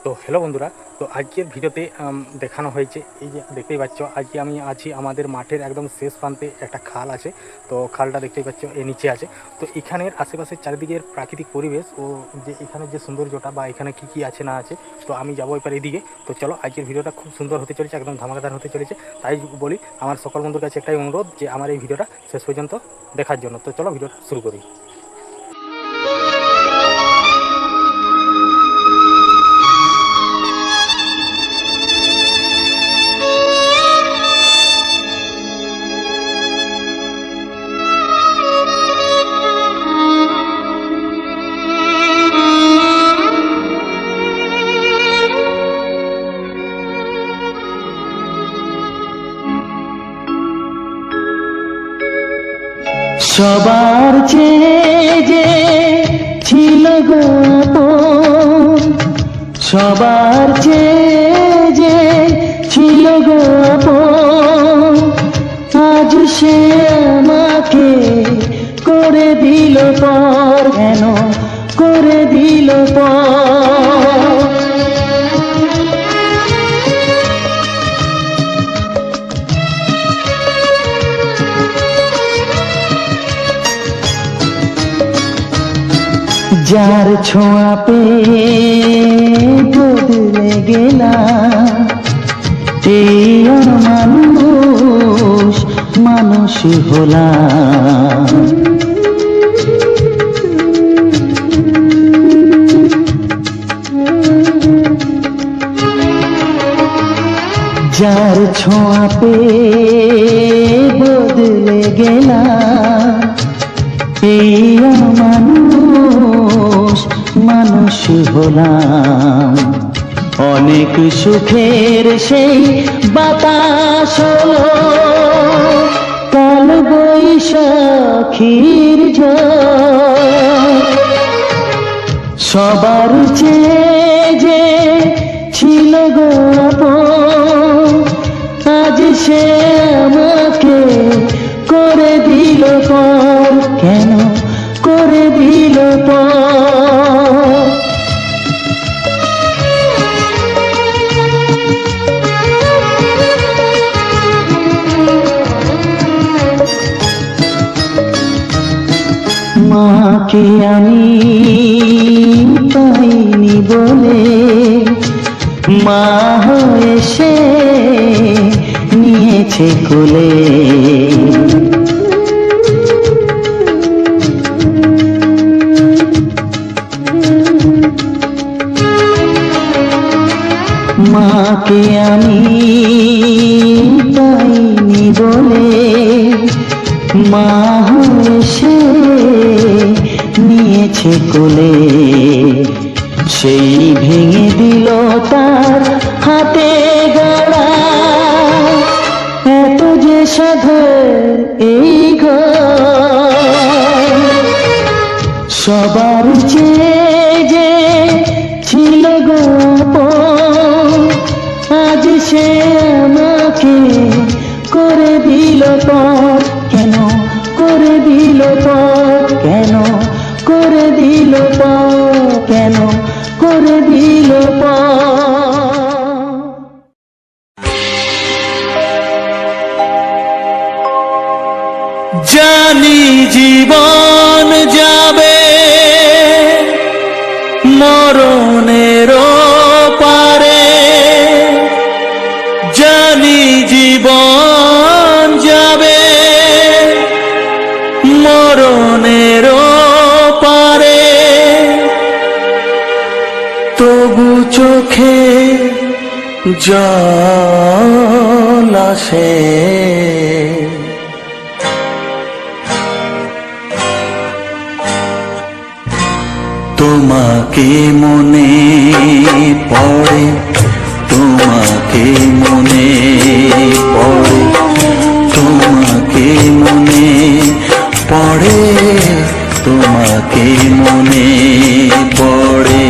তো হ্যালো বন্ধুরা, তো আজকের ভিডিওতে দেখানো হয়েছে এই যে দেখতেই পাচ্ছ আজকে আমি আছি আমাদের মাঠের একদম শেষ প্রান্তে একটা খাল আছে। তো খালটা দেখতেই পাচ্ছ এর নিচে আছে। তো এখানের আশেপাশে চারিদিকের প্রাকৃতিক পরিবেশ ও যে এখানে যে সৌন্দর্যটা বা এখানে কী কী আছে না আছে, তো আমি যাবো এবার এদিকে। তো চলো আজকের ভিডিওটা খুব সুন্দর হতে চলেছে, একদম ধামাকাদার হতে চলেছে। তাই বলি আমার সকল বন্ধুর কাছে একটাই অনুরোধ যে আমার এই ভিডিওটা শেষ পর্যন্ত দেখার জন্য। তো চলো ভিডিওটা শুরু করি। সবার চেয়ে যে ছিল গো আপন, সবার চেয়ে যে ছিল গো আপন, আজ সে আমাকে করে দিল পর, কেন করে দিল পর। যার ছোঁয়া পেয়ে বদলে গেলাম, এই মানুষ মানুষ হলাম। যার ছোঁয়া পেয়ে বদলে গেলাম, এই মানুষ মানুষ হলাম। অনেক সুখের সেই বাতাস হলো, কাল বৈশাখীর ঝড়। সবার চেয়ে যে ছিল গো আপন, আজ সে আমাকে করে দিল পর, কেন করে দিল পর। মাকে আমি পাইনি বলে, মা হয়ে সে নিয়েছে কোলে। মাকে আমি পাইনি বলে, মা হয়ে সে নিয়েছে কোলে। সেই ভেঙে দিল তার হাতে গড়া, এত যে সাধের এই ঘর। সবার চেয়ে যে ছিল গো আপন, আজ সে আমাকে করে দিল পর, কেন করে দিল পর, কেন করে দিল পর, কেন করে দিল পর। জানি জীবন যাবে মরণের পারে, জানি জীবন যাবে মরণের পারে, তবু চোখে জল আসে। তোমাকে মনে পড়ে, তোমাকে মনে পড়ে, তোমাকে মনে পড়ে, তোমাকে মনে পড়ে।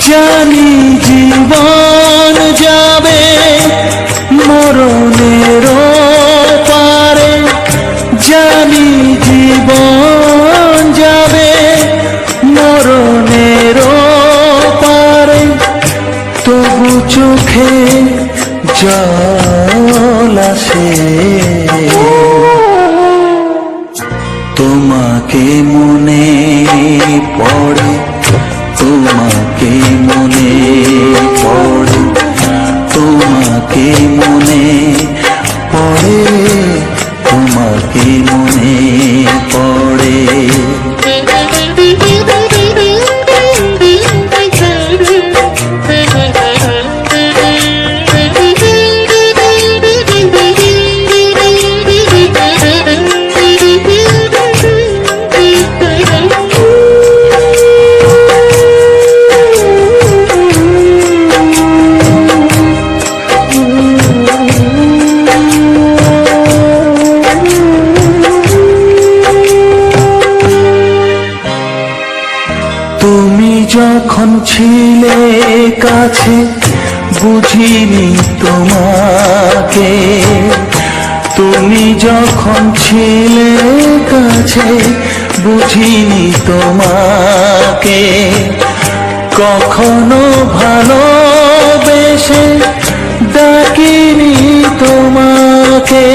জানি জীবন যাবে মরণের পারে, জানি জীবন যাবে মরণের পারে, তবু চোখে জল আসে তোমাকে মনে পড়ে, তোমাকে মনে পড়ে, তোমাকে মনে পড়ে, তোমাকে মনে পড়ে। তুমি যখন ছিলে কাছে বুঝিনি তোমাকে, তুমি যখন ছিলে কাছে বুঝিনি তোমাকে, কখনো ভালোবেসে ডাকিনি তোমাকে।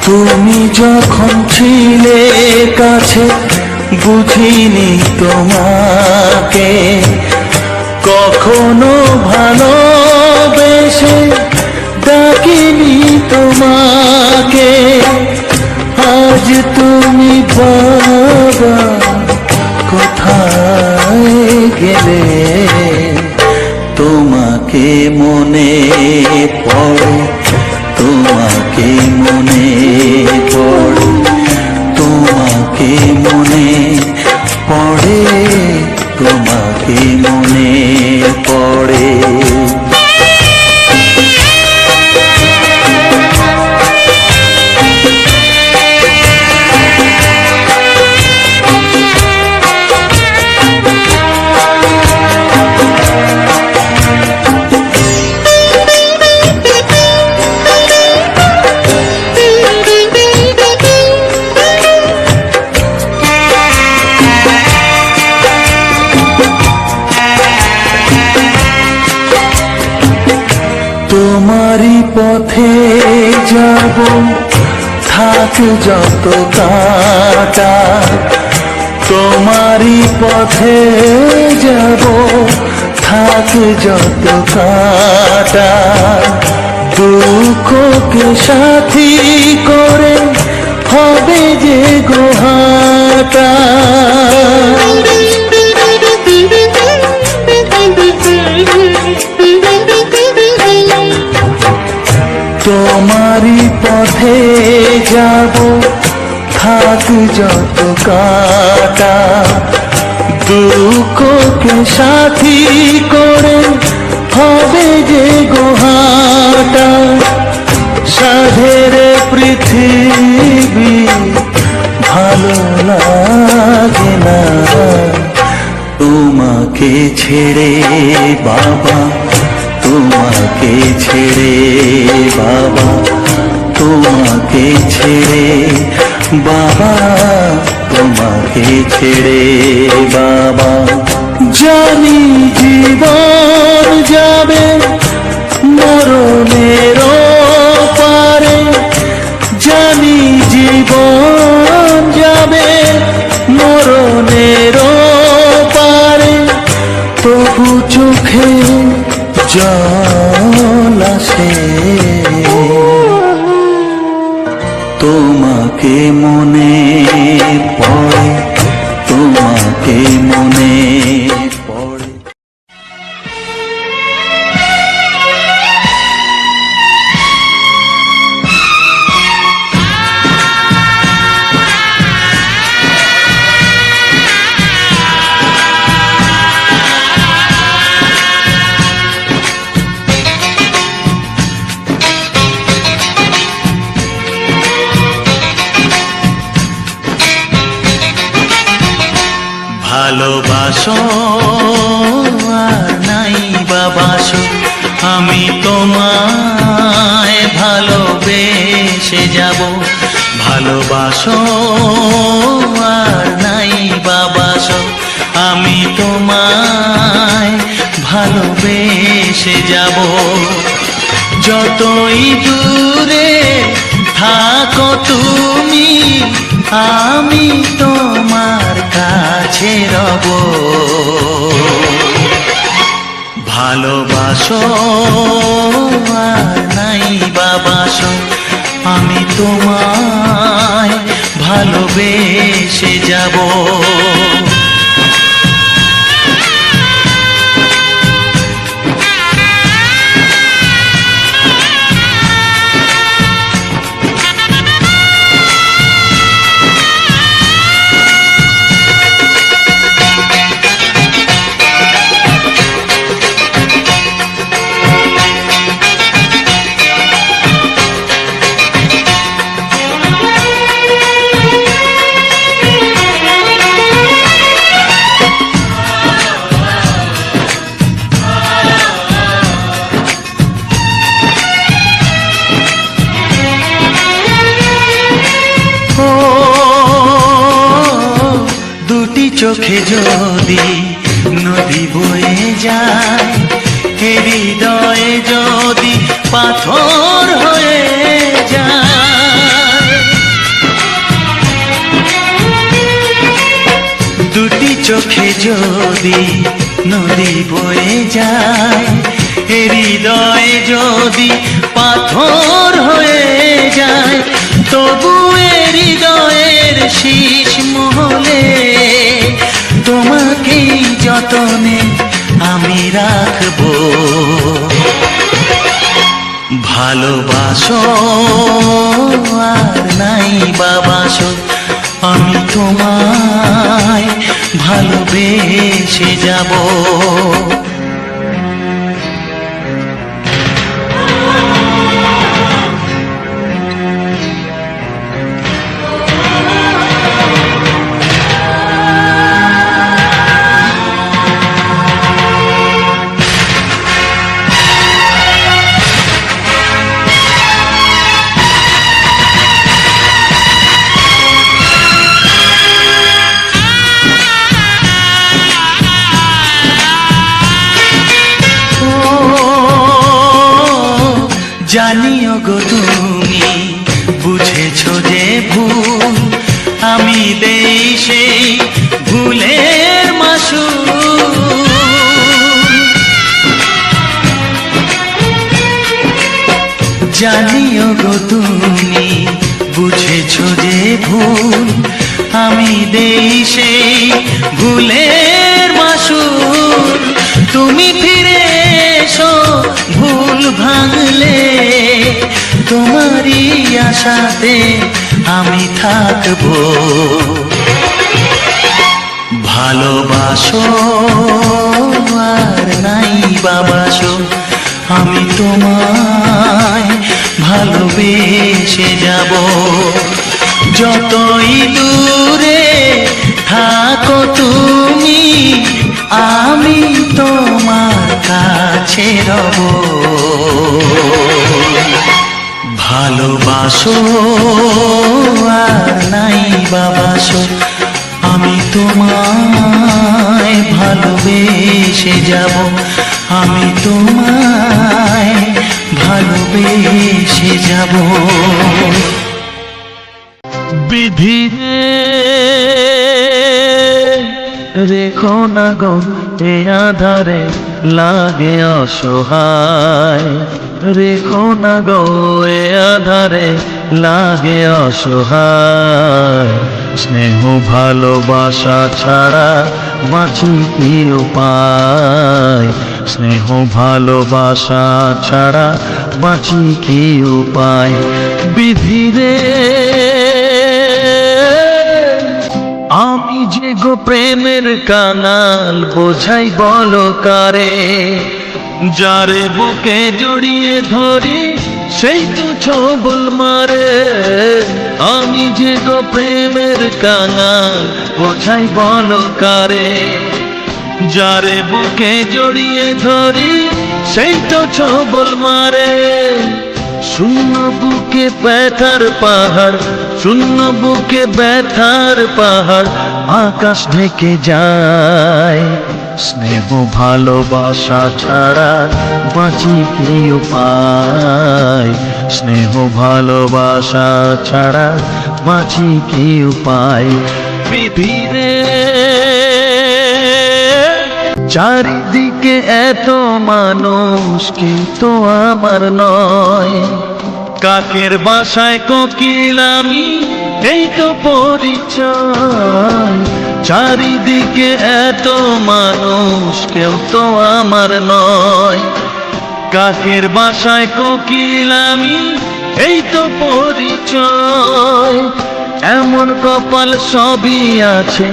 তুমি যখন ছিলে কাছে বুঝিনি তোমাকে, কখনো ভালোবেসে ডাকিনি তোমাকে। আজ তুমি বাবা কোথায় গেলে, তোমাকে মনে পড়ে, তোমাকে মনে পড়ে, তোমাকে মনে পড়ে, তোমাকে মনে পড়ে। তোমারই পথে যাব থাক যত কাটা, তোমারই পথে যাব থাক যত কাটা, দুঃখকে সাথী করে হবে যে গোহাটা। তোমারই পথে যাব থাক যত কাটা, দুঃখকে সাথী করে হবে যে গোহাটা। সাধের পৃথিবী ভালো লাগে না তোমাকে ছেড়ে বাবা, তোমাকে ছেড়ে বাবা, তোমাকে ছেড়ে বাবা, তোমাকে ছেড়ে বাবা। জানি জীবন যাবে মরণের পারে, জানি জীবন যাবে মরণের পারে, তবু চোখে জল আসে তোমাকে মনে পড়ে, তোমাকে মনে পড়ে। ভালোবাসো আর নাই বাবাসো, আমি তোমায় ভালোবেসে যাব। ভালোবাসো আর নাই বাবাসো, আমি তোমায় ভালোবেসে যাব। যতই দূরে থাকো তুমি, আমি তোমার কাছে রব। ভালোবাসো আর নাই বাবাসো, আমি তোমায় ভালোবেসে যাব। চোখে যদি নদী বয়ে যায়, হৃদয়ে যদি পাথর হয়ে যায়। দুটি চোখে যদি নদী বয়ে যায়, হৃদয়ে যদি পাথর হয়ে যায়, তবু হৃদয়ের শীষ মহলে তোমাকে যতনে আমি রাখবো। ভালোবাসো আর নাই বাবাসো, আমি তোমায় ভালোবেসে যাব। জানিও গো তুমি বুঝেছো যে ভুল, আমি দেই সেই ভুলের মাসুল। জানিও গো তুমি বুঝেছো যে ভুল, আমি দেই সেই ভুলের মাসুল। তুমি ফিরে এসো ভুল ভাঙলে, তোমারই আশাতে আমি থাকবো। ভালোবাসো আর নাই বাবাসো, আমি তোমায় ভালোবেসে যাব। যতই দূরে থাকো তুমি, আমি তোমার কাছে রব। ভালোবাসো আর নাই বাবাসো, আমি তোমায় ভালোবেসে যাব। আমি তোমায় ভালোবেসে যাব। বিধি রেখো না গো এ আধারে লাগে অসহায়, রেখো না গো এ আধারে লাগে অসহায়। স্নেহ ভালোবাসা ছাড়া বাঁচি কি উপায়, স্নেহ ভালোবাসা ছাড়া বাঁচি কি উপায়। বিধি রে আমি যে গো প্রেমের কাঙাল, বোঝাই বলো কারে। যারে বুকে জড়িয়ে ধরি সেই তো ছবল মারে, আমি যে গো প্রেমের কাঙাল বোঝাই বলো কারে, যারে বুকে জড়িয়ে ধরি সেই তো ছবল মারে। শূন্য বুকে ব্যথার পাহাড়, শূন্য বুকে ব্যথার পাহাড় আকাশ ঢেকে যায়। স্নেহ ভালোবাসা ছাড়া বাঁচি কি উপায়, স্নেহ ভালোবাসা ছাড়া বাঁচি কি উপায়। পৃথিবীরে চারিদিকে এত মানুষ কিন্তু আমার নয়, কাকের বাসায় কোকিল আমি এই তো পরিচয়। চারিদিকে এত মানুষ কেউ তো আমার নয়, কাকের বাসায় কোকিল আমি এই তো পরিচয়। এমন কপাল সবই আছে,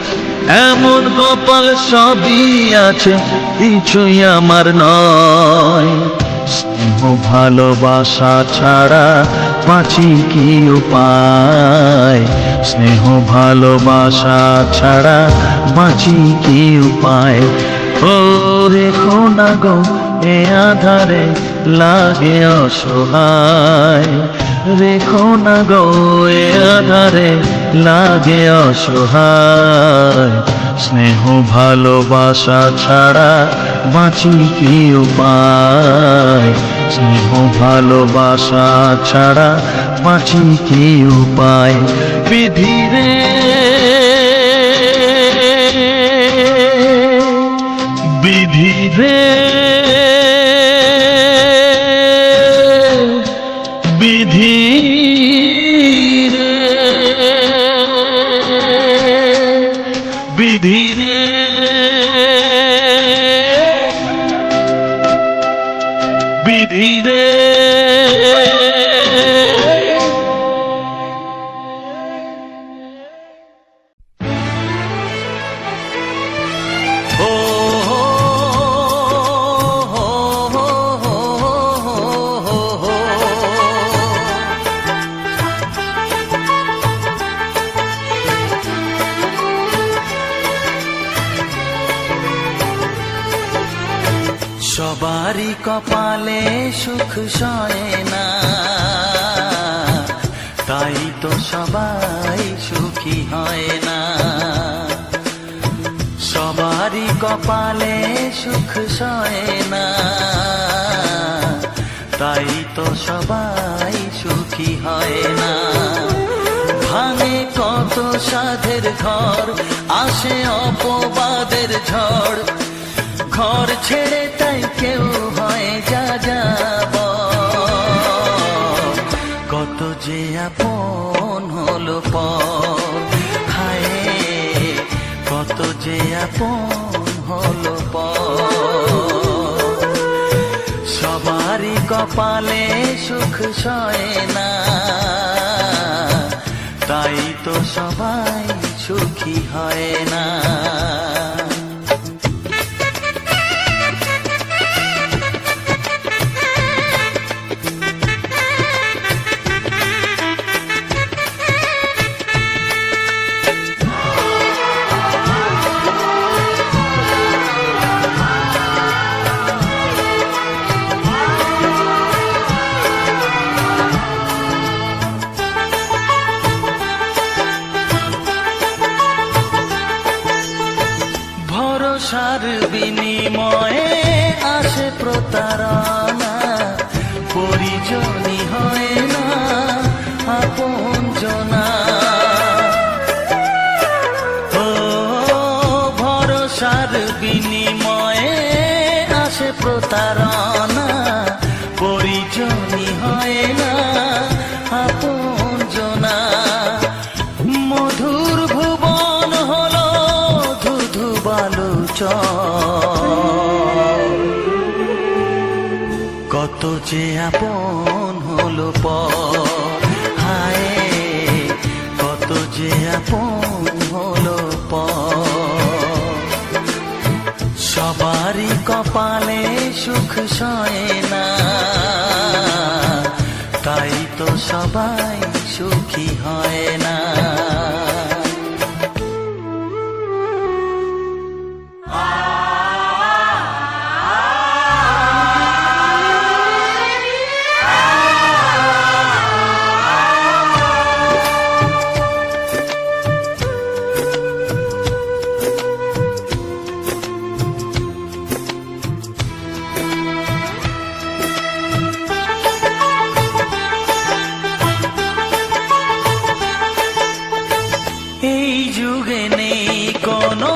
এমন কপাল সবই আছে, কিছুই আমার নয়। স্নেহ ভালোবাসা ছাড়া বাঁচি কি উপায়, স্নেহ ভালোবাসা ছাড়া বাঁচি কি উপায়। ও রেখো না গো এ আধারে লাগে অসহায়, রেখো না গো এ আধারে লাগে অসহায়। স্নেহ ভালোবাসা ছাড়া বাঁচি কি উপায়, স্নেহ ভালোবাসা ছাড়া বাঁচি কি উপায়। বিধিরে বিধিরে বিধিরে বিধিরে বিধিরে। সবারই কপালে সুখ সয় না, তাই তো সবাই সুখী হয় না। সবারই কপালে সুখ সয় না, তাই তো সবাই সুখী হয় না। ভাঙে কত সাধের ঘর, আসে অপবাদের ঝড়, ঘর ছেড়ে তাই কেউ হয় যা যাব। কত যে আপন হলো পর, হায় কত যে আপন হলো পর। সবারই কপালে সুখ সয় না, তাই তো সবাই সুখী হয় না। ভরসার বিনিময়ে আসে প্রতারণা, পরিজনই হয় না আপনজনা। ও ভরসার বিনিময়ে আসে প্রতারণা, পরিজনই হয় না আপনজনা। মধুর ভুবন হলো ধুধু বালুচর, কত যে আপন হলো পর, হায় কত যে আপন হলো পর। সবারই কপালে সুখ সয় না, তাই তো সবাই সুখী হয় না। এই যুগে নেই কোনো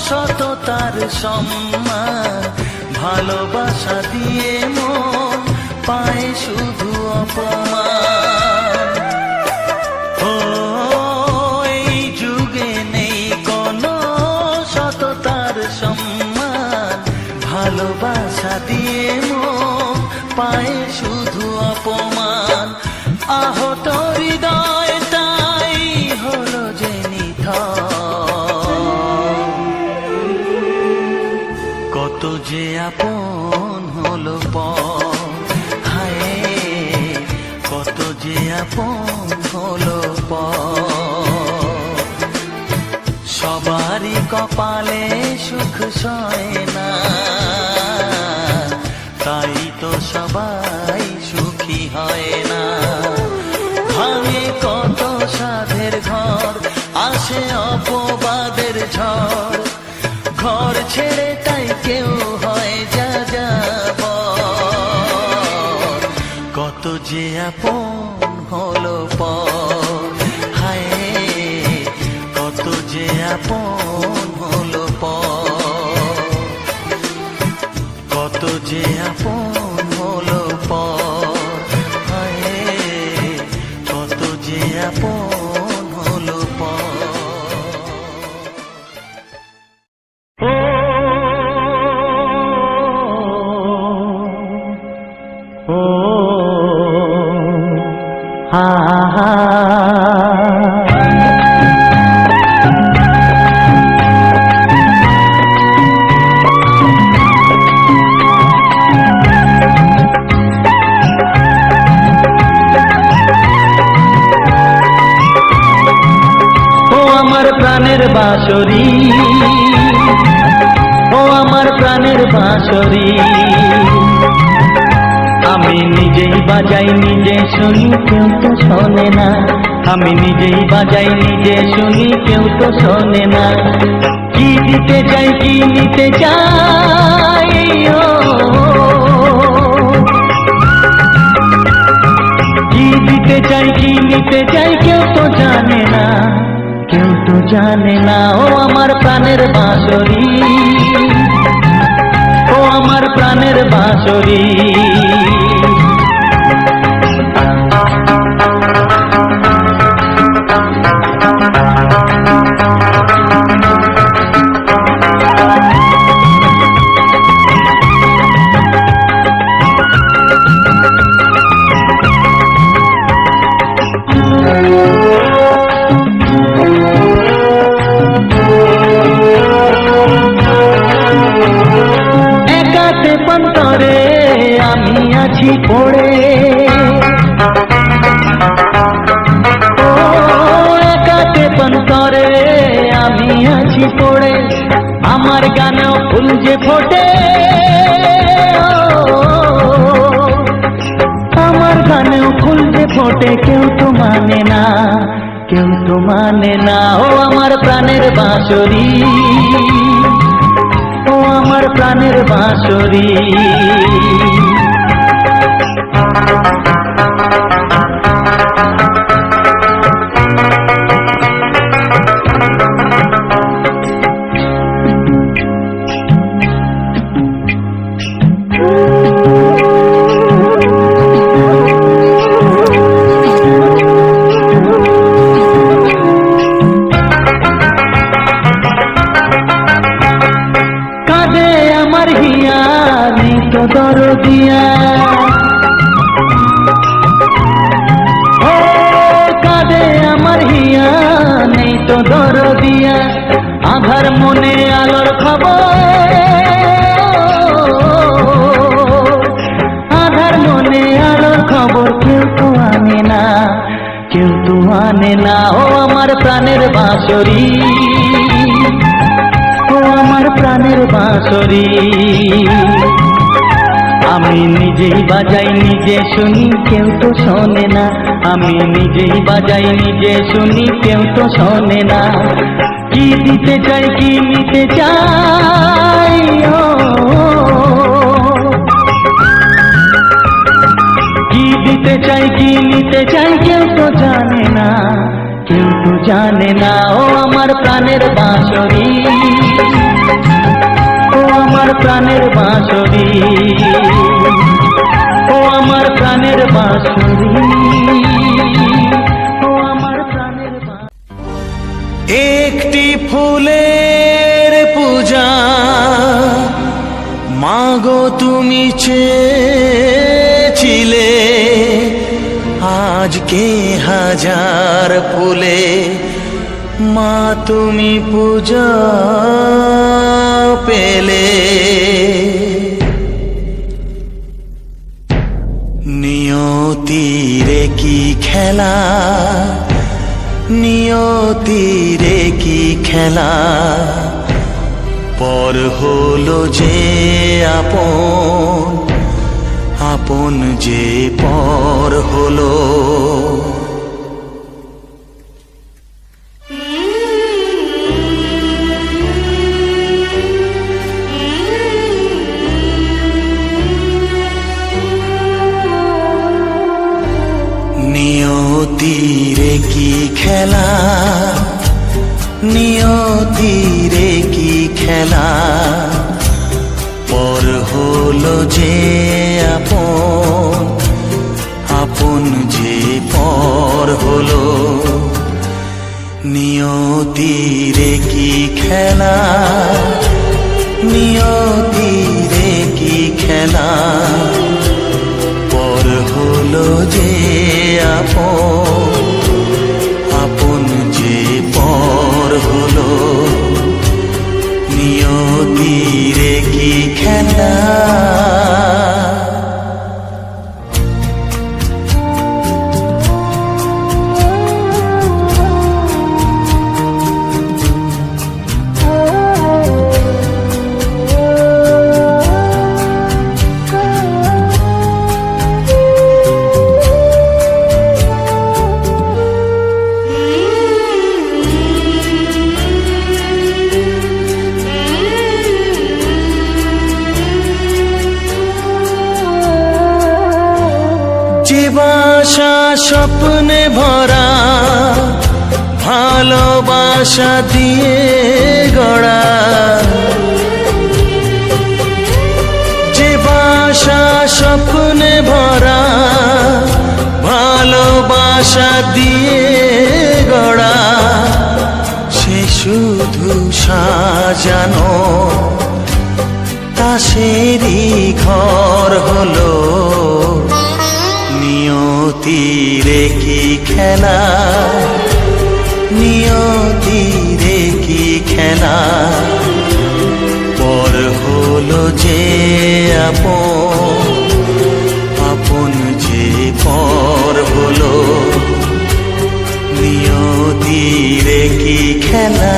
সততার সম্মান, ভালোবাসা দিয়ে মন পায় শুধু অপমান। ও এই যুগে নেই কোনো সততার সম্মান, ভালোবাসা দিয়ে মন পায় শুধু অপমান। আহত হৃদয়টাই হলো যে কত যে আপন হলো পর, হায় কত যে আপন হলো পর। সবারই কপালে সুখ সয় না, তাই তো সবাই সুখী হয় না। ভাঙে কত সাধের ঘর, আসে অপবাদের ঝড়, ঘর ছেড়ে তাই কেউ হয় যাযাবর। কত যে আপন হলো পর, হায় কত যে আপন হলো পর, কত যে আপন হলো পর, হায় কত যে আপন হলো পর। প্রাণের বাঁশরি, ও আমার প্রাণের বাঁশরি, আমি নিজেই বাজাই নিজে শুনি কেউ তো শোনে না, আমি নিজেই বাজাই নিজে শুনি কেউ তো শোনে না। কি দিতে চাই কি নিতে চাই, কি দিতে চাই কি নিতে চাই কেউ তো জানে না, কেউ তো জানে না। ও আমার প্রাণের বাঁশরি, ও আমার প্রাণের বাঁশরি, পন্তরে আমি আছি পড়ে, ও একাতে পন্তরে আমি আছি পড়ে, আমার গানেও ফুল যে ফোটে, আমার গানেও ফুল যে ফোটে, কেউ তো মানে না, কেউ তো মানে না। ও আমার প্রাণের বাঁশরি, ও আমার প্রাণের বাঁশরি, দরদিয়া, ও কাঁদে আমার হিয়া নেই তো দরদিয়া, আধার মনে আলোর খবর, আধার মনে আলোর খবর কেউ তো আনে না, কেউ তো না ও আমার প্রাণের বাঁশরি, ও আমার প্রাণের বাঁশরি। আমি নিজেই বাজাই নিজে শুনি কেউ তো শোনে না, আমি নিজেই বাজাই নিজে শুনি কেউ তো শোনে না। কি দিতে চাই কি নিতে চাই ও, কি দিতে চাই কি নিতে চাই কেউ তো জানে না, কেউ তো জানে না ও আমার প্রাণের বাঁশরি, ও আমার প্রাণের বাঁশরি, ও আমার প্রাণের বাঁশরি, ও আমার প্রাণের বাঁশরি। একটি ফুলের পূজা মাগো তুমি চেয়েছিলে, আজকে হাজার ফুলে মা তুমি পূজা পেলে। নিয়তিরে কি খেলা, নিয়তিরে কি খেলা, পর হলো যে আপন, আপন যে পর হলো। নিয়তিরে কি খেলা, নিয়তিরে কি খেলা, পর হলো যে আপন, আপন যে পর হলো। নিয়তিরে কি খেলা, নিয়তিরে কি খেলা, পর হলো যে আপন, আপন যে পর হলো। নিয়তিরে কি খেলা। যে বাসা স্বপ্নে ভরা, ভালোবাসা দিয়ে গড়া, যে বাসা স্বপ্নে ভরা, ভালোবাসা দিয়ে গড়া, সে শুধু সাজানো তাসেরই ঘর হলো। নিয়তিরে কি খেলা, নিয়তিরে কি খেলা, পর হলো যে আপন, আপন যে পর হলো। নিয়তিরে কি খেলা।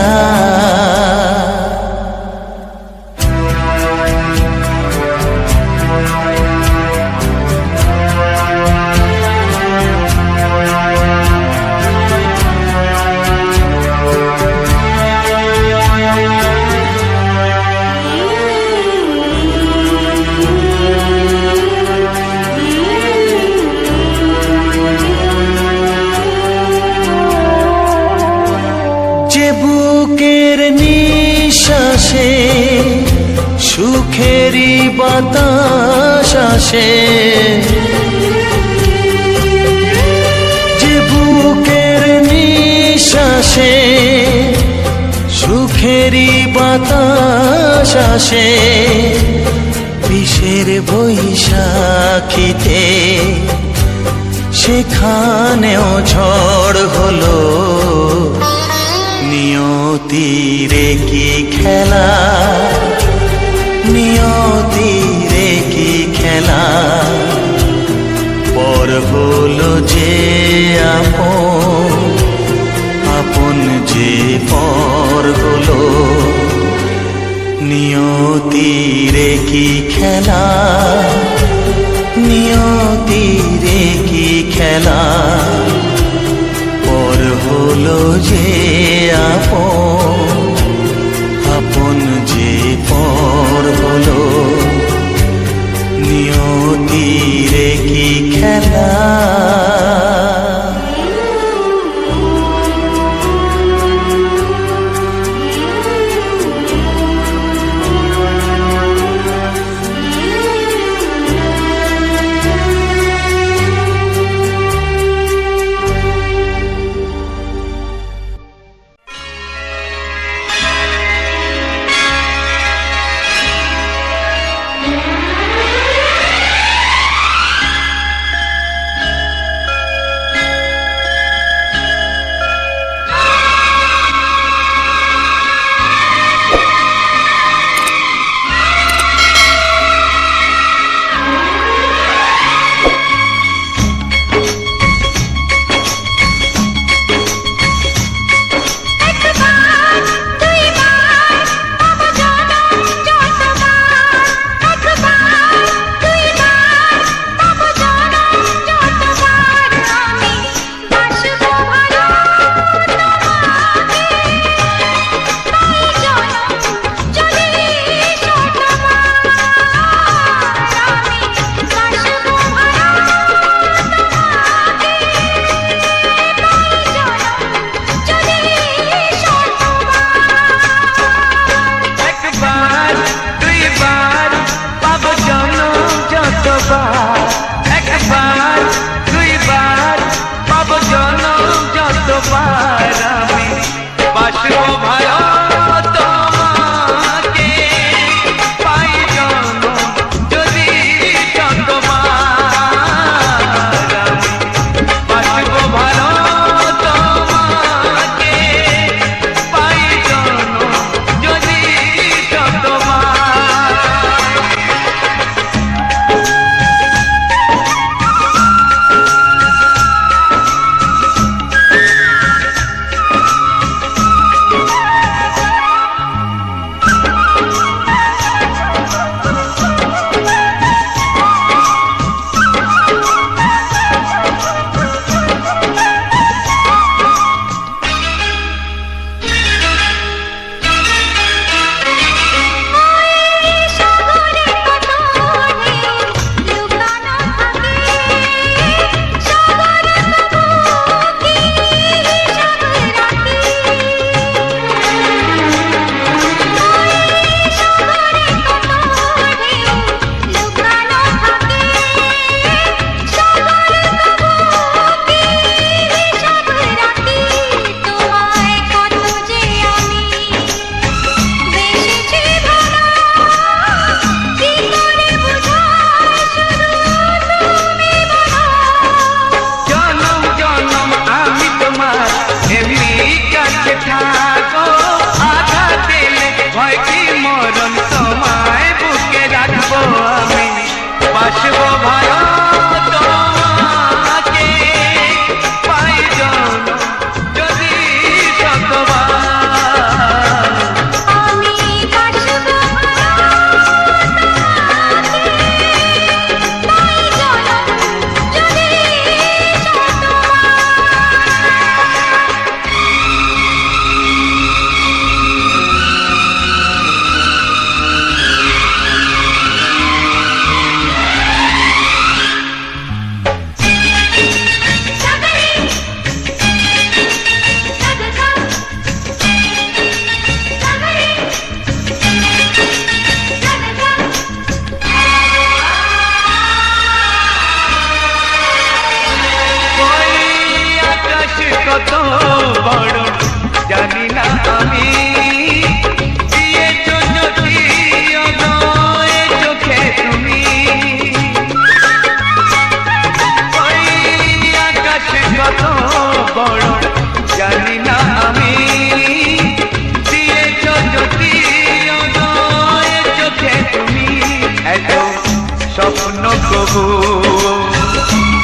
যে বুকের নিঃশ্বাসে সুখেরই বাতাস আসে, যে বুকের নিঃশ্বাসে সুখেরই বাতাস আসে, বিষের বৈশাখীতে সেখানেও ঝড় হলো। নিয়তিরে কি খেলা, নিয়তিরে কি খেলা, পর হলো যে আপন, খেলা, নিয়তিরে কি খেলা, পর হলো যে আপন, আপন যে পর হলো, নিয়তিরে কি খেলা।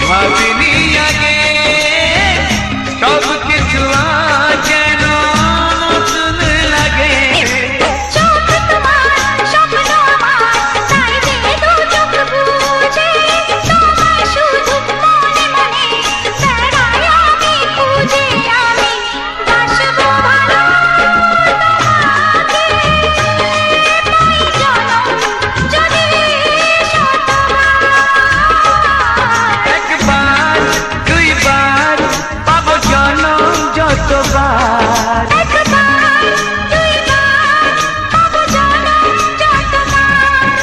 ভাবিনি আগে সব কিছু যেন নতুন লাগে। চোখ তোমার স্বপ্ন আমার তাই দেখি যতবার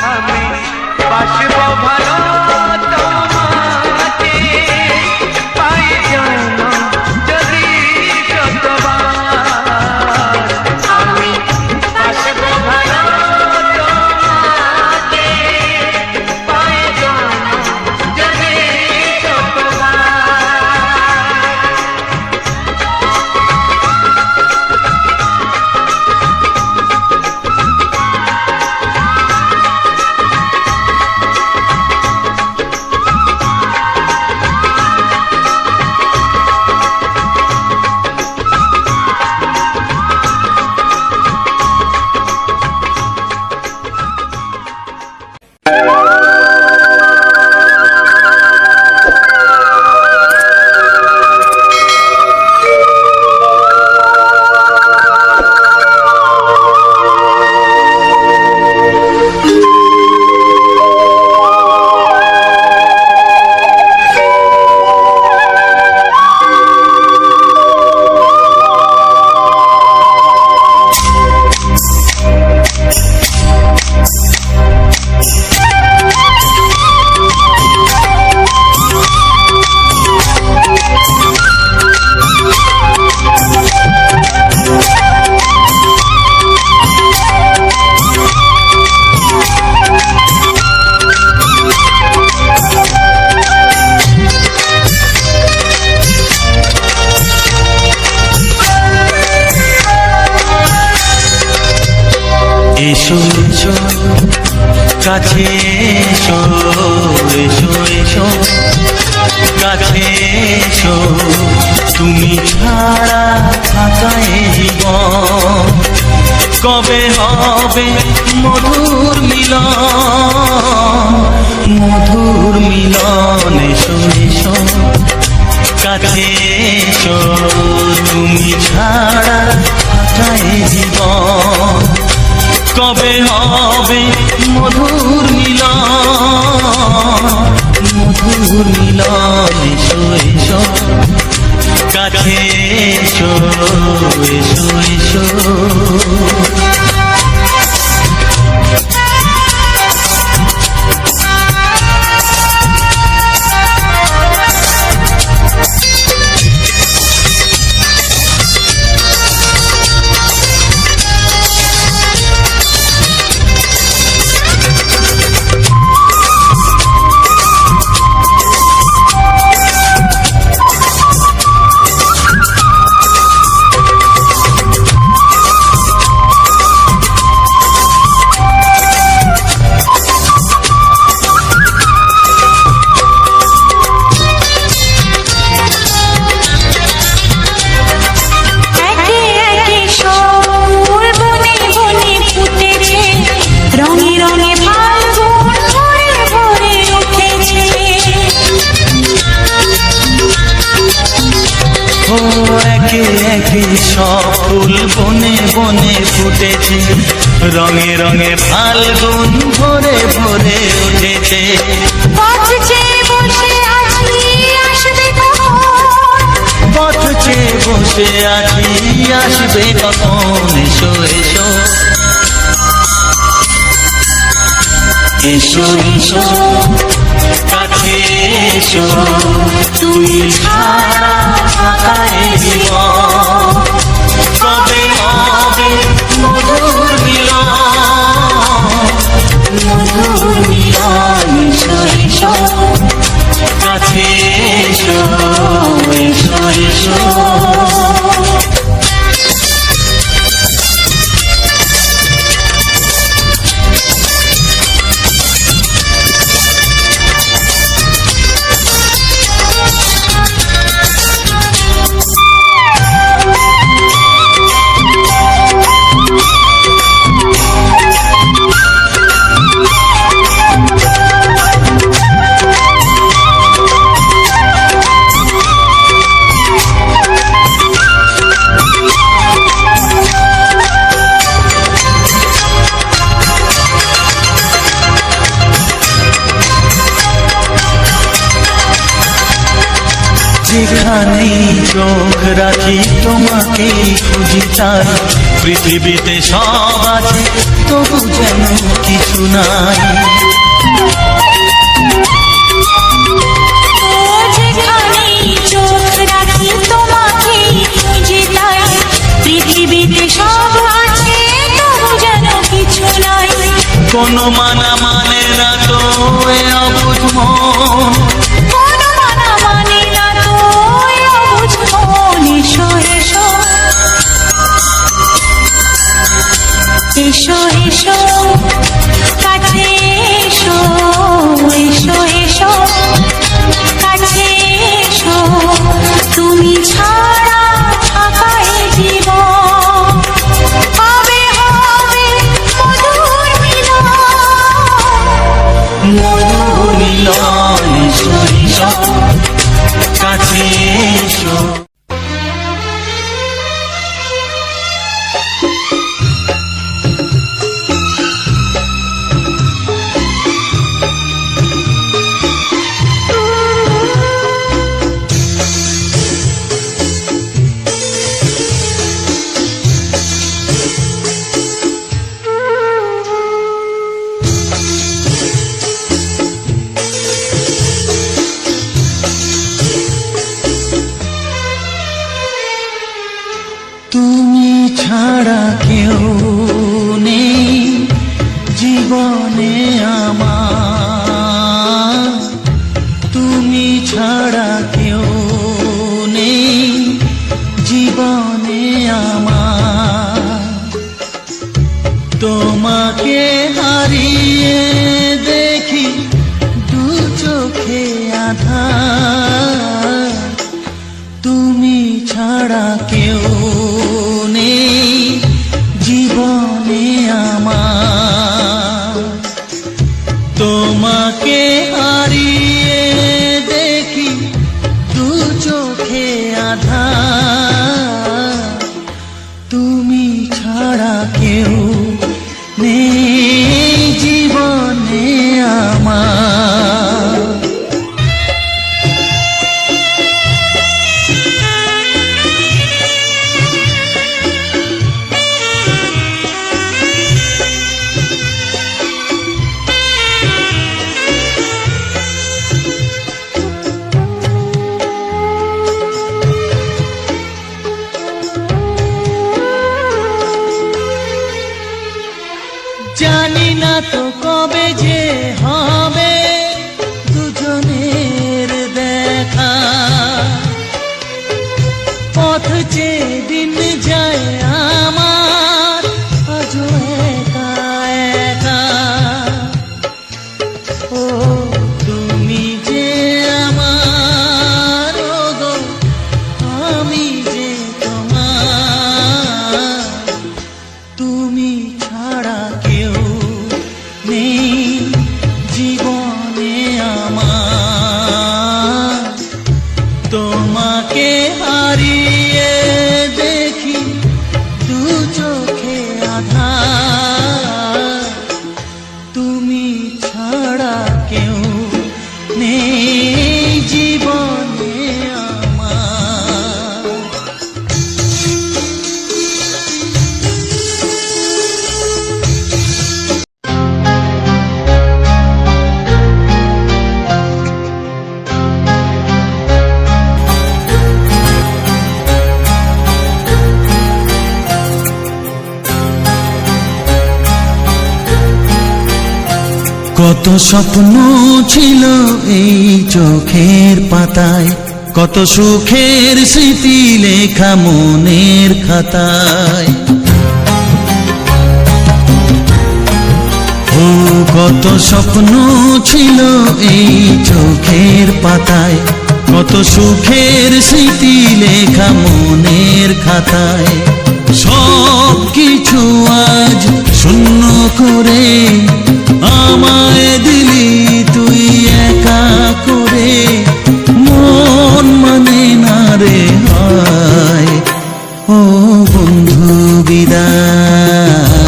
আমি বাসব ভালো তোমাকে পাই যেন যদি যতবার আমি বাসব ভালো তোমাকে পাই যেন যদি যতবার এসো এসো কাছে এসো এসো এসো কাছে এসো তুমি ছাড়া থাকা এ জীবন কবে হবে মধুর মিলন এসো এসো কাছে এসো তুমি ছাড়া থাকা এ জীবন কবে হবে মধুর মিলন এসো এসো কাছে এসো এসো এসো একে একে সব ফুল বনে বনে ফুটেছে রঙে রঙে ফাল্গুন ভরে ভরে উঠেছে পথ চেয়ে বসে আছি আসবে কখন এসো এসো এসো এসো কাছে এসো তুমি ছাড়া থাকা এ জীবন কবে হবে মধুর মিলন এসো এসো কাছে এসো এসো এসো যেখানেই চোখ রাখি তোমাকে খুঁজি তাই পৃথিবীতে সব আছে তবু যেন কিছু নাই যেখানেই চোখ রাখি তোমাকে খুঁজি তাই পৃথিবীতে সব আছে তবু যেন কিছু নাই কোনো মানা মানে না তো এ অবুঝ মন কোনো মানা মানে না তো এ অবুঝ মন এসো এসো এসো এসো কাছে এসো এসো এসো কাছে এসো তুমি ছাড়া থাকা এ জীবন হবে হবে মধুর মিলন মধুর মিলন এসো এসো কাছে এসো তুমি ছাড়া কেউ নেই জীবনে আমার তুমি ছাড়া কেউ নেই জীবনে আমার তোমাকে হারিয়ে দেখি দু চোখে আধার তুমি ছাড়া কেউ নেই জীবনে আমার তোমাকে হারিয়ে দেখি দু চোখে আধার তুমি ছাড়া কেউ নেই জীবনে আমার জানি না তো কবে যে হবে দুজনের দেখা পথ চেয়ে দিন যায় আমার আজও একা একা ও তুমি যে আমার গো আমি যে তোমার তুমি ছাড়া কেউ নেই জীবনে আমার তোমাকে হারিয়ে দেখি দু চোখে আধার তুমি ছাড়া কেউ নেই জীবনে আমার কত স্বপ্ন ছিল এই চোখের পাতায় কত সুখের স্মৃতি লেখা মনের খাতায় ও কত স্বপ্ন ছিল এই চোখের পাতায় কত সুখের স্মৃতি লেখা মনের খাতায় সব কিছু আজ শূন্য করে আমায় দিলি তুই একা করে মন মানে না রে হায় ও বন্ধু বিদায়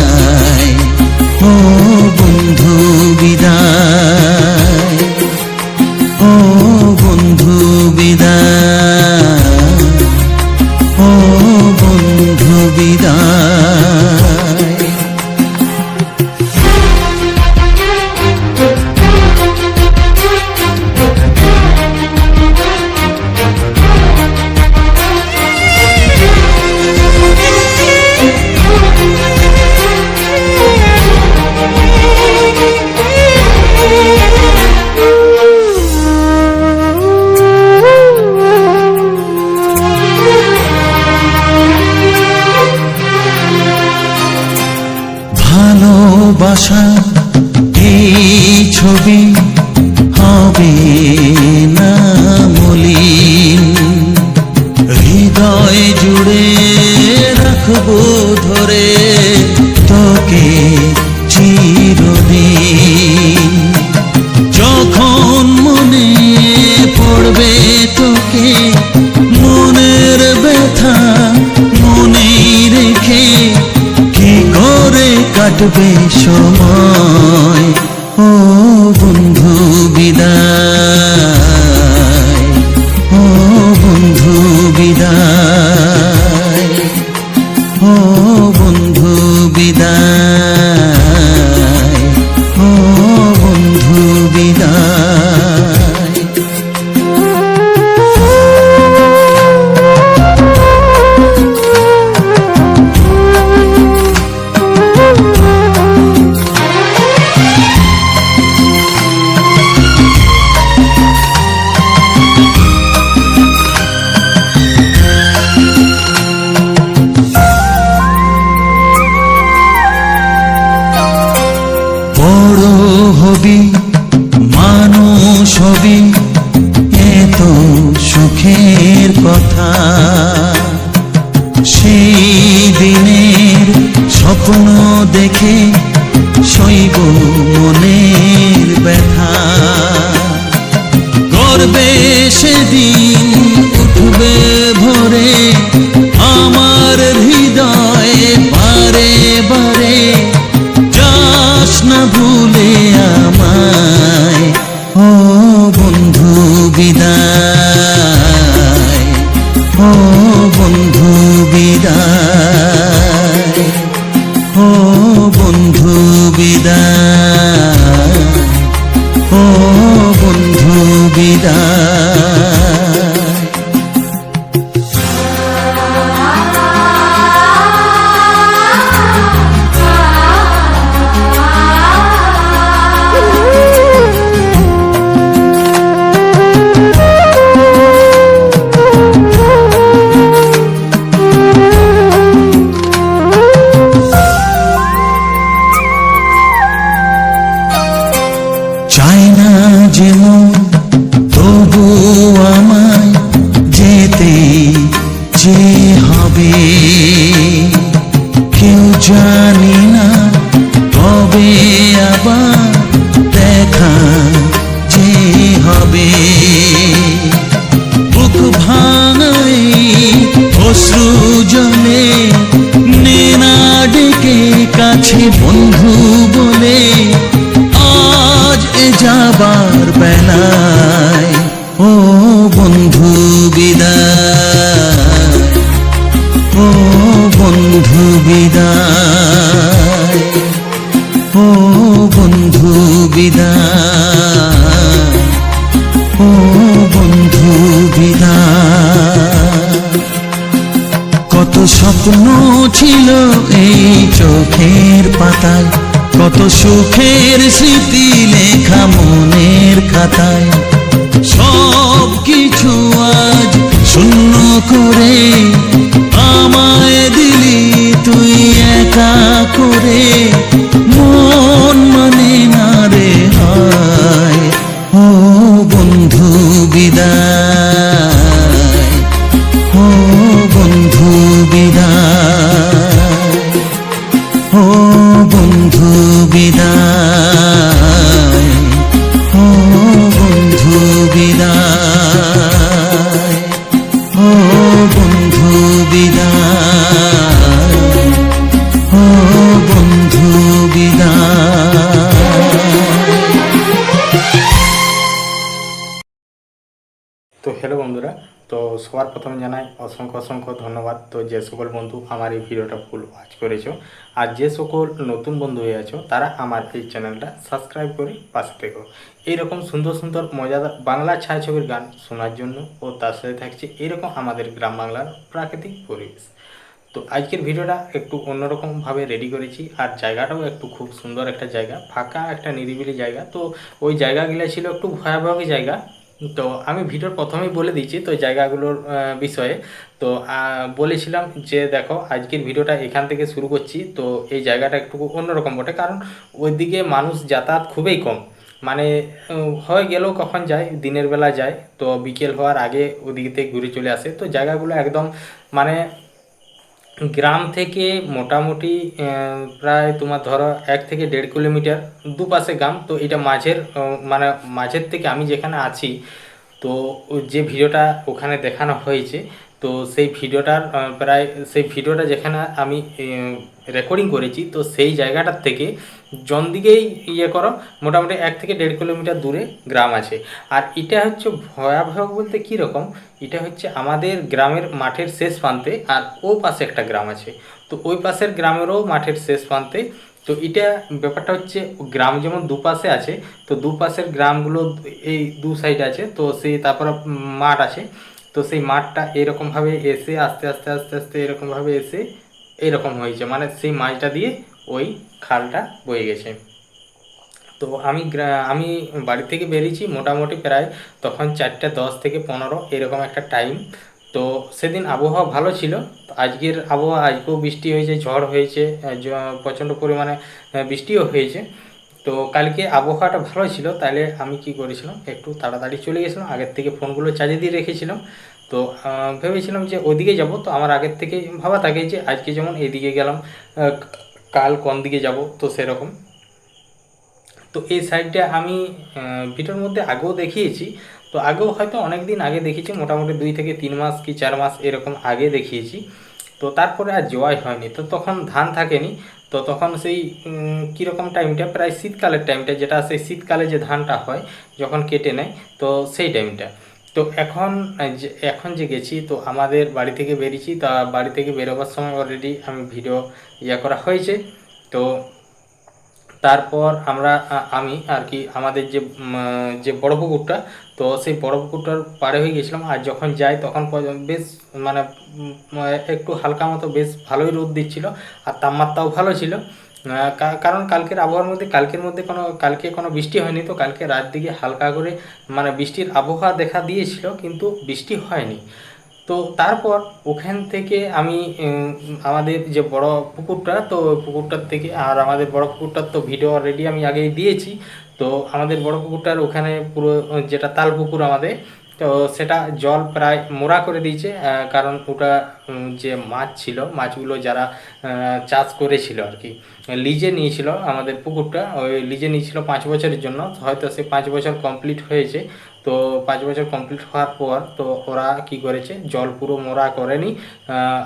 ও বন্ধু বিদায় ও বন্ধু বিদায় বিদায়। ভালোবাসা এই ছবি হবে না মলিন, হৃদয় জুড়ে রাখবো ধরে তোকে চিরদিন। যখন মনে পড়বে তোকে, মনের ব্যথা মনেই রেখে কি করে কাটবে সময়। ও বন্ধু বিদায়, ও বন্ধু বিদায়, ও বন্ধু বিদায়, ও বন্ধু বিদায়। বড় হবি মানুষ হবি, এত সুখের কথা। সেই দিনের স্বপ্ন দেখে সইব মনের ব্যথা। গর্বে সেদিন উঠবে ভরে আমার হৃদয়ে বারে বারে। যাস না ভুলে আমায়, ও বন্ধু বিদায়, ও বন্ধু বিদায়, ও বন্ধু বিদায়, ও বন্ধু বিদায়। চাই না যেমন তবু আমায় যেতে যে হবে। কেউ জানি না কবে আবার দেখা যে হবে। বুক ভাঙাই অশ্রু জলে নে না ডেকে কাছে বন্ধু বলে। আজ এ যাবার বেলায়, ও বন্ধু বিদায়, ও বন্ধু বিদায়, ও বন্ধু বিদায়, ও বন্ধু বিদায়। কত স্বপ্ন ছিল এই চোখের পাতায়, কত সুখের স্মৃতি লেখা মনের খাতায়। সব কিছু আজ শূন্য করে আমায় দিলি তুই একা করে। মন মানে না রে হায়, ও বন্ধু বিদায়, ও বন্ধু বিদায়, ও বন্ধু বিদায়, ও বন্ধু বিদায়, ও বন্ধু সবার প্রথমে জানাই অসংখ্য অসংখ্য ধন্যবাদ। তো যে সকল বন্ধু আমার এই ভিডিওটা ফুল ওয়াচ করেছো আর যে সকল নতুন বন্ধু হয়ে আছো তারা আমার এই চ্যানেলটা সাবস্ক্রাইব করে পাশে থেকো। এইরকম সুন্দর সুন্দর মজাদার বাংলা ছায়াছবির গান শোনার জন্য ও তার সাথে থাকছে এরকম আমাদের গ্রাম বাংলার প্রাকৃতিক পরিবেশ। তো আজকের ভিডিওটা একটু অন্যরকমভাবে রেডি করেছি আর জায়গাটাও একটু খুব সুন্দর একটা জায়গা, ফাঁকা একটা নিরিবিলি জায়গা। তো ওই জায়গাগুলো ছিল একটু ভয়াবহ জায়গা। তো আমি ভিডিওর প্রথমেই বলে দিচ্ছি তো জায়গাগুলোর বিষয়ে। তো বলেছিলাম যে দেখো আজকের ভিডিওটা এখান থেকে শুরু করছি। তো এই জায়গাটা একটু অন্যরকম বটে, কারণ ওইদিকে মানুষ যাতায়াত খুবই কম, মানে হয়ে গেলেও কখন যায়, দিনের বেলা যায়, তো বিকেল হওয়ার আগে ওদিকে থেকে ঘুরে চলে আসে। তো জায়গাগুলো একদম মানে গ্রাম থেকে মোটামুটি প্রায় তোমার ধরো 1 থেকে 1.5 কিলোমিটার দুপাশে গ্রাম। তো এটা মাঝের মানে মাঝের থেকে আমি যেখানে আছি, তো যে ভিডিওটা ওখানে দেখানো হয়েছে, তো সেই ভিডিওটার প্রায় সেই ভিডিওটা যেখানে আমি রেকর্ডিং করেছি, তো সেই জায়গাটার থেকে জন দিকেই ইয়ে করো মোটামুটি 1 থেকে 1.5 কিলোমিটার দূরে গ্রাম আছে। আর এটা হচ্ছে ভয়াবহ বলতে কীরকম, এটা হচ্ছে আমাদের গ্রামের মাঠের শেষ প্রান্তে, আর ও পাশে একটা গ্রাম আছে, তো ওই পাশের গ্রামেরও মাঠের শেষ প্রান্তে। তো এটা ব্যাপারটা হচ্ছে গ্রাম যেমন দুপাশে আছে, তো দুপাশের গ্রামগুলো এই দু সাইড আছে, তো সেই তারপরে মাঠ আছে। তো সেই মাঠটা এরকমভাবে এসে আস্তে আস্তে আস্তে আস্তে এরকমভাবে এসে এরকম হয়েছে, মানে সেই মাছটা দিয়ে ওই খালটা বয়ে গেছে। তো আমি বাড়ি থেকে বেরিয়েছি মোটামুটি প্রায় তখন 4:10 থেকে 15 এরকম একটা টাইম। তো সেদিন আবহাওয়া ভালো ছিল। তো আজকের আবহাওয়া, আজকেও বৃষ্টি হয়েছে, ঝড় হয়েছে, প্রচণ্ড পরিমাণে বৃষ্টিও হয়েছে। তো কালকে আবহাওয়াটা ভালো ছিল, তাহলে আমি কি করেছিলাম একটু তাড়াতাড়ি চলে গেছিলাম, আগের থেকে ফোনগুলো চার্জে দিয়ে রেখেছিলাম। তো ভেবেছিলাম যে ওদিকে যাব, তো আমার আগের থেকে ভাবা থাকে যে আজকে যেমন এদিকে গেলাম, কাল কোন দিকে যাব, তো সেরকম। তো এই সাইডটা আমি ভিডিওর মধ্যে আগেও দেখিয়েছি, তো আগেও হয়তো অনেক দিন আগে দেখিয়েছি, মোটামুটি 2 থেকে 3 মাস কি 4 মাস এরকম আগে দেখিয়েছি। তো তারপরে আর যাওয়াই হয়নি, তো তখন ধান থাকেনি। তো তখন সেই কীরকম টাইমটা, প্রায় শীতকালের টাইমটা, যেটা সেই শীতকালে যে ধানটা হয় যখন কেটে নেয়, তো সেই টাইমটা। তো এখন যে গেছি, তো আমাদের বাড়ি থেকে বেরিয়েছি, তা বাড়ি থেকে বেরোবার সময় অলরেডি আমি ভিডিও করা হয়েছে। তো তারপর আমি আর কি আমাদের যে বড় পুকুরটা, তো সেই বড় পুকুরটার পাড়ে হয়ে গেছিলাম। আর যখন যাই তখন বেশ মানে একটু হালকা মতো বেশ ভালোই রোদ দিচ্ছিল, আর তাপমাত্রাও ভালো ছিল। কারণ কালকের মধ্যে কালকে কোনো বৃষ্টি হয়নি, তো কালকে রাত দিকে হালকা করে মানে বৃষ্টির আবহাওয়া দেখা দিয়েছিল, কিন্তু বৃষ্টি হয়নি। তো তারপর ওখান থেকে আমি আমাদের যে বড় পুকুরটা, তো পুকুরটার থেকে, আর আমাদের বড় পুকুরটার তো ভিডিও অলরেডি আমি আগেই দিয়েছি। তো আমাদের বড় পুকুরটার ওখানে পুরো যেটা তাল পুকুর আমাদের, তো সেটা জল প্রায় মোরা করে দিয়েছে। কারণ ওটা যে মাছ ছিল, মাছগুলো যারা চাষ করেছিল আর কি, লিজে নিয়েছিল আমাদের পুকুরটা, ওই লিজে নিয়েছিল 5 বছরের জন্য। হয়তো সে 5 বছর কমপ্লিট হয়েছে। তো 5 বছর কমপ্লিট হওয়ার পর তো ওরা কি করেছে, জল পুরো মোরা করেনি,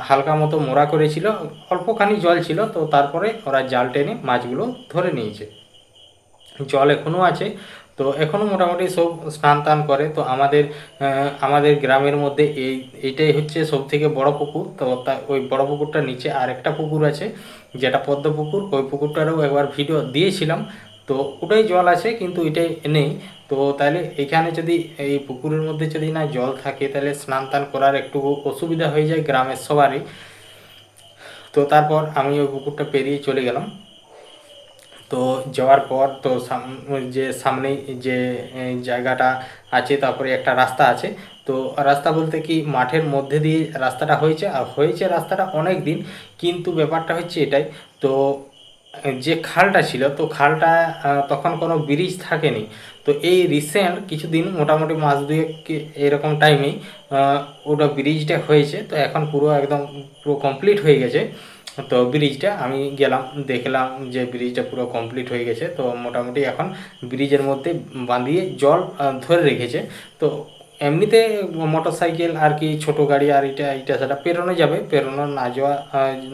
হালকা মতো মোরা করেছিল, অল্পখানি জল ছিল। তো তারপরে ওরা জাল টেনে মাছগুলো ধরে নিয়েছে। জল এখনও আছে, তো এখনও মোটামুটি সব স্নান টান করে। তো আমাদের গ্রামের মধ্যে এইটাই হচ্ছে সবথেকে বড় পুকুর। তো ওই বড় পুকুরটার নিচে আর একটা পুকুর আছে, যেটা পদ্ম পুকুর। ওই পুকুরটারও একবার ভিডিও দিয়েছিলাম। তো ওটাই জল আছে, কিন্তু এটাই নেই। তো তাহলে এখানে যদি এই পুকুরের মধ্যে যদি না জল থাকে, তাহলে স্নান টান করার একটু অসুবিধা হয়ে যায় গ্রামের সবারই। তো তারপর আমি ওই পুকুরটা পেরিয়ে চলে গেলাম। তো যাওয়ার পর তো সামনেই যে জায়গাটা আছে, তারপরে একটা রাস্তা আছে। তো রাস্তা বলতে কি, মাঠের মধ্যে দিয়ে রাস্তাটা হয়েছে, আর হয়েছে রাস্তাটা অনেক দিন, কিন্তু ব্যাপারটা হচ্ছে এটাই। তো যে খালটা ছিল, তো খালটা তখন কোনো ব্রিজ থাকেনি। তো এই রিসেন্ট কিছুদিন, মোটামুটি মাস 2 এরকম টাইমেই ওটা ব্রিজটা হয়েছে। তো এখন পুরো কমপ্লিট হয়ে গেছে। তো ব্রিজটা আমি গেলাম, দেখলাম যে ব্রিজটা পুরো কমপ্লিট হয়ে গেছে। তো মোটামুটি এখন ব্রিজের মধ্যে বাঁধিয়ে জল ধরে রেখেছে। তো এমনিতে মোটরসাইকেল আর কি, ছোট গাড়ি আর এটা সেটা পেরোনো যাবে,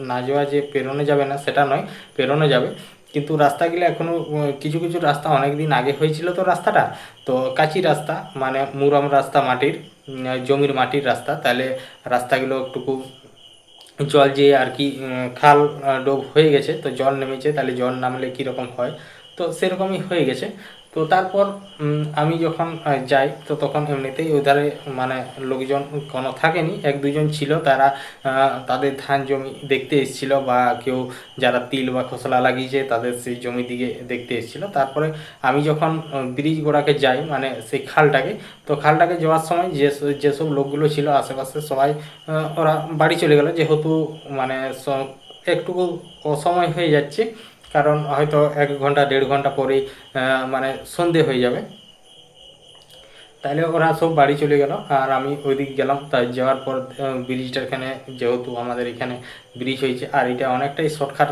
না যাওয়া যে পেরোনো যাবে না সেটা নয়, পেরোনো যাবে। কিন্তু রাস্তাগুলো এখনও কিছু কিছু রাস্তা অনেক দিন আগে হয়েছিল, তো রাস্তাটা তো কাঁচি রাস্তা, মানে মুরাম রাস্তা মাটির। জমির মাটির রাস্তা, তাহলে রাস্তাগুলো একটুকু জল যেয়ে আর কি খাল ডোব হয়ে গেছে, তো জল নেমেছে, তাহলে জল নামলে কীরকম হয়, তো সেরকমই হয়ে গেছে। তো তারপর আমি যখন যাই, তো তখন এমনিতেই ওধারে মানে লোকজন কোনো থাকেনি, এক দুজন ছিল, তারা তাদের ধান জমি দেখতে এসেছিলো, বা কেউ যারা তিল বা খোসলা লাগিয়েছে তাদের সেই জমি দিকে দেখতে এসেছিলো। তারপরে আমি যখন ব্রিজ গোড়াকে যাই, মানে সেই খালটাকে, তো খালটাকে যাওয়ার সময় যেসব লোকগুলো ছিল আশেপাশে সবাই ওরা বাড়ি চলে গেল, যেহেতু মানে একটুকু অসময় হয়ে যাচ্ছে, কারণ হয়তো 1 ঘন্টা 1.5 ঘন্টা পরে মানে সন্ধে হয়ে যাবে, তাহলে ওরা সব বাড়ি চলে গেল। আর আমি ওইদিকে গেলাম, তাই যাওয়ার পর ব্রিজটার এখানে, যেহেতু আমাদের এখানে ব্রিজ হয়েছে, আর এটা অনেকটাই শর্টকাট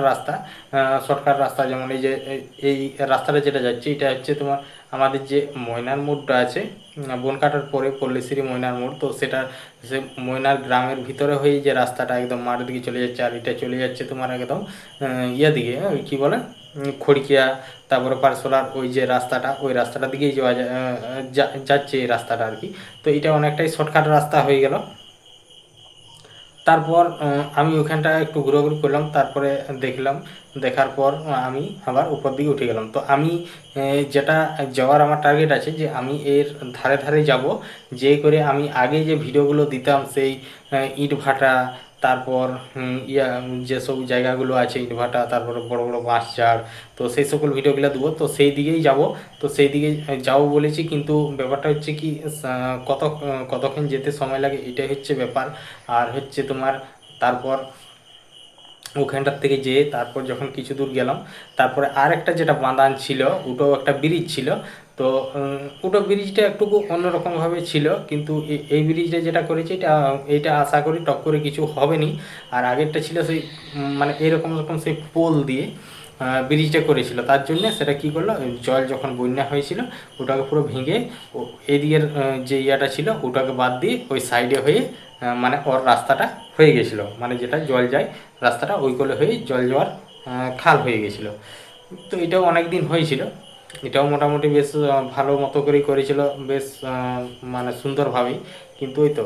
রাস্তা, যেমন এই যে এই রাস্তাটা যেটা যাচ্ছে, এটা হচ্ছে তোমার আমাদের যে ময়নার মোড়টা আছে, বনকাটার পরে পল্লীশ্রী ময়নার মোড়, তো সেটা সে ময়নার গ্রামের ভিতরে হয়ে যে রাস্তাটা একদম মাঠের দিকে চলে যাচ্ছে, আর এটা চলে যাচ্ছে তোমার একদম ইয়া দিকে, ওই কী বলে খড়িকিয়া, তারপরে পারসোলার ওই যে রাস্তাটা, ওই রাস্তাটার দিকেই যাওয়া যাচ্ছে এই রাস্তাটা আর কি। তো এটা অনেকটাই শর্টকাট রাস্তা হয়ে গেল। তারপর আমি ওখানটা একটু ঘোরাঘুরি করলাম, তারপরে দেখার পর আমি আবার উপর দিকে উঠে গেলাম। তো আমি যেটা যাওয়ার আমার টার্গেট আছে, যে আমি এর ধারে ধারে যাব, যে করে আমি আগে যে ভিডিওগুলো দিতাম সেই ইটভাটা, তারপর যেসব জায়গাগুলো আছে ইটভাটা, তারপরে বড় বড় বাঁশ ঝাড়, তো সেই সকল ভিডিওগুলো দেবো, তো সেই দিকেই যাব। তো সেই দিকে যাবো বলেছি, কিন্তু ব্যাপারটা হচ্ছে কি কতক্ষণ যেতে সময় লাগে, এটাই হচ্ছে ব্যাপার। আর হচ্ছে তোমার তারপর ওখানটার থেকে যেয়ে তারপর যখন কিছু দূর গেলাম, তারপরে আর একটা যেটা বাঁধান ছিল, ওটাও একটা ব্রিজ ছিল। তো ওটা ব্রিজটা একটু অন্যরকমভাবে ছিল, কিন্তু এই ব্রিজটা যেটা করেছে এইটা আশা করি টপ করে কিছু হবে নি। আর আগেরটা ছিল সেই মানে এরকম সেই পোল দিয়ে ব্রিজটা করেছিল, তার জন্য সেটা কি করলো, জল যখন বন্যা হয়েছিল ওটাকে পুরো ভেঙে এদিকের যে ইয়াটা ছিল ওটাকে বাদ দিয়ে ওই সাইডে হয়ে মানে ওর রাস্তাটা হয়ে গেছিলো, মানে যেটা জল যায় রাস্তাটা ওইগুলো হয়ে জল যাওয়ার খাল হয়ে গেছিলো। তো এটাও অনেক দিন হয়েছিল, এটাও মোটামুটি বেশ ভালো মতো করেই করেছিল, বেশ মানে সুন্দরভাবেই। কিন্তু ওই তো